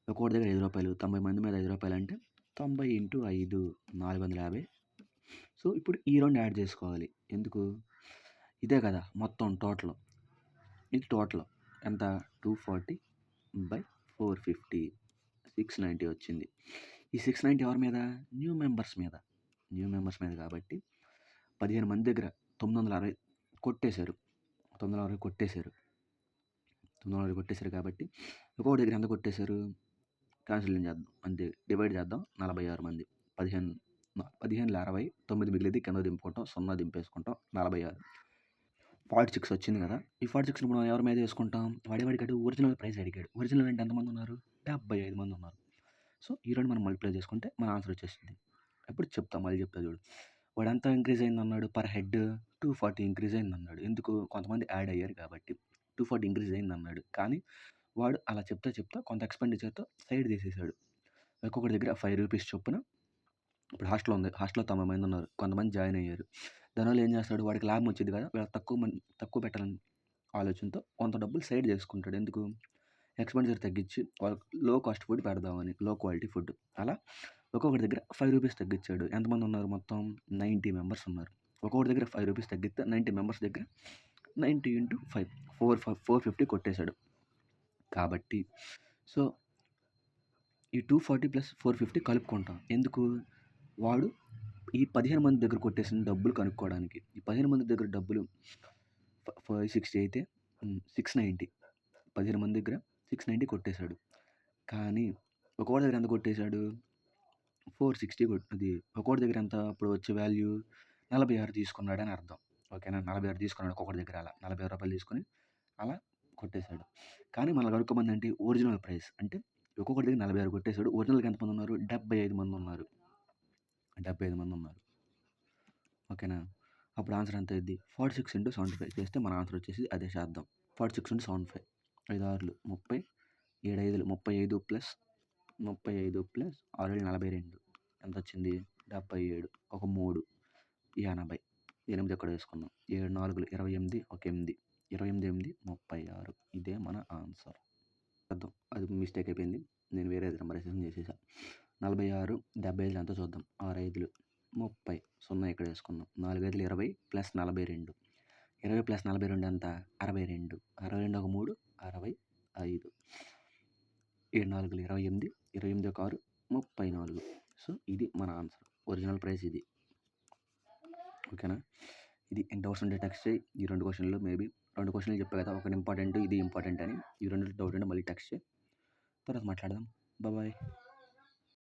ఒక్కొక్కటి దగ్గర 5 రూపాయలు. 90 మంది మీద 5 రూపాయలు అంటే 90 × 5 450. సో ఇప్పుడు ఈ రెండు యాడ్ చేసుకోవాలి. ఎందుకు, ఇదే కదా మొత్తం టోటల్. ఇది టోటల్ ఎంత, 240/450 690 వచ్చింది. ఈ 690 ఎవరి మీద, న్యూ మెంబర్స్ మీద కాబట్టి 15 మంది దగ్గర 960 కొట్టేశారు. 960 కొట్టేశారు కాబట్టి ఒక్కొక్కటి దగ్గర ఎంత కొట్టేశారు, క్యాన్సిల్ చేద్దాం అంతే, డివైడ్ చేద్దాం. 46 మంది, 15 60, 9 మిగిలింది, కింద దింపుకుంటాం, 0 దింపేసుకుంటాం, 46. 46 వచ్చింది కదా. ఈ 46 మనం ఎవరి మీద వేసుకుంటాం, వాడేవాడికాడు ఒరిజినల్ ప్రైస్ అడిగాడు. ఒరిజినల్ అంటే ఎంతమంది ఉన్నారు, 75 మంది ఉన్నారు. సో ఈ రెండు మనం మల్టిప్లై చేసుకుంటే మన ఆన్సర్ వచ్చేసింది. ఎప్పుడు చెప్తాం, మళ్ళీ చెప్తా చూడు. వాడు ఎంత ఇంక్రీజ్ అయింది అన్నాడు, పర్ హెడ్ 240 ఇంక్రీజ్ అయింది అన్నాడు. ఎందుకు, కొంతమంది యాడ్ అయ్యారు కాబట్టి 240 ఇంక్రీజ్ అయింది అన్నాడు. కానీ వాడు అలా చెప్తా కొంత ఎక్స్పెండిచర్తో సైడ్ తీసేశాడు. ఒక్కొక్కటి దగ్గర 5 రూపీస్ చొప్పున. ఇప్పుడు హాస్టల్ ఉంది, హాస్టల్లో 90 మంది ఉన్నారు, కొంతమంది జాయిన్ అయ్యారు. దానివల్ల ఏం చేస్తాడు, వాడికి లాభం వచ్చేది కదా, వీళ్ళకి తక్కువ పెట్టాలని ఆలోచనతో కొంత డబ్బులు సైడ్ చేసుకుంటాడు. ఎందుకు, ఎక్స్పెండిచర్ తగ్గించి వాళ్ళకి లో కాస్ట్ ఫుడ్ పెడదామని, లో క్వాలిటీ ఫుడ్. అలా ఒక్కొక్కటి దగ్గర 5 రూపీస్ తగ్గించాడు. ఎంతమంది ఉన్నారు మొత్తం, 90 మెంబర్స్ ఉన్నారు. ఒక్కొక్కటి దగ్గర 5 రూపీస్ తగ్గిస్తే 90 మెంబర్స్ దగ్గర 90 × 5 450 కొట్టేశాడు. కాబట్టి సో ఈ 240 + 450 కలుపుకుంటాం. ఎందుకు, వాడు ఈ 15 మంది దగ్గర కొట్టేసిన డబ్బులు కనుక్కోవడానికి. ఈ 15 మంది దగ్గర డబ్బులు 560 అయితే 690. 15 మంది దగ్గర 690 కొట్టేశాడు. కానీ ఒక్కొక్కటి దగ్గర ఎంత కొట్టేశాడు, 460 అది ఒక్కొక్కటి దగ్గర ఎంత, అప్పుడు వచ్చే వాల్యూ 46 తీసుకున్నాడని అర్థం. ఓకేనా, 46 తీసుకున్నాడు ఒక్కొక్కటి దగ్గర. అలా 46 రూపాయలు తీసుకొని అలా కొట్టేశాడు. కానీ మనకు కనుక్కోమంది అంటే ఒరిజినల్ ప్రైస్. అంటే ఒక్కొక్కటి దగ్గర 46 కొట్టేశాడు. ఒరిజినల్గా ఎంతమంది ఉన్నారు, 75 మంది ఉన్నారు. 75 మంది ఉన్నారు. ఓకేనా. అప్పుడు ఆన్సర్ ఎంత అయింది, 46 × 75 చేస్తే మన ఆన్సర్ వచ్చేసి అదే చేద్దాం. 46 × 75, 5 6 30, 7 5 35 + 6 7 42 ఎంత వచ్చింది, 77, ఒక 3 80, 8 ఎక్కడ వేసుకుందాం, 7 4 28, ఒక 8, 28 8 36. ఇదే మన ఆన్సర్. అర్థం, అది మిస్టేక్ అయిపోయింది, నేను వేరే నెంబర్ చేసేసా. 46 75 ఎంతో చూద్దాం. 6 5 30, 0 ఇక్కడ వేసుకుందాం. 4 5 20 + 42, 20 + 42 ఎంత, 62, 62 ఒక 3 65, 7 4 28, 28 ఒక 6 34. సో ఇది మన ఆన్సర్, ఒరిజినల్ ప్రైస్ ఇది. ఓకేనా. ఇది డౌట్స్ ఉంటే టెక్స్ట్ చేయి. ఈ 2 క్వశ్చన్లు మేబీ 2 క్వశ్చన్లు చెప్పా కదా, ఒకటి ఇంపార్టెంట్, ఇది ఇంపార్టెంట్ అని. ఈ 2 డౌట్ ఉంటే మళ్ళీ టెక్స్ట్ చేయి, తర్వాత మాట్లాడదాం. బాయ్.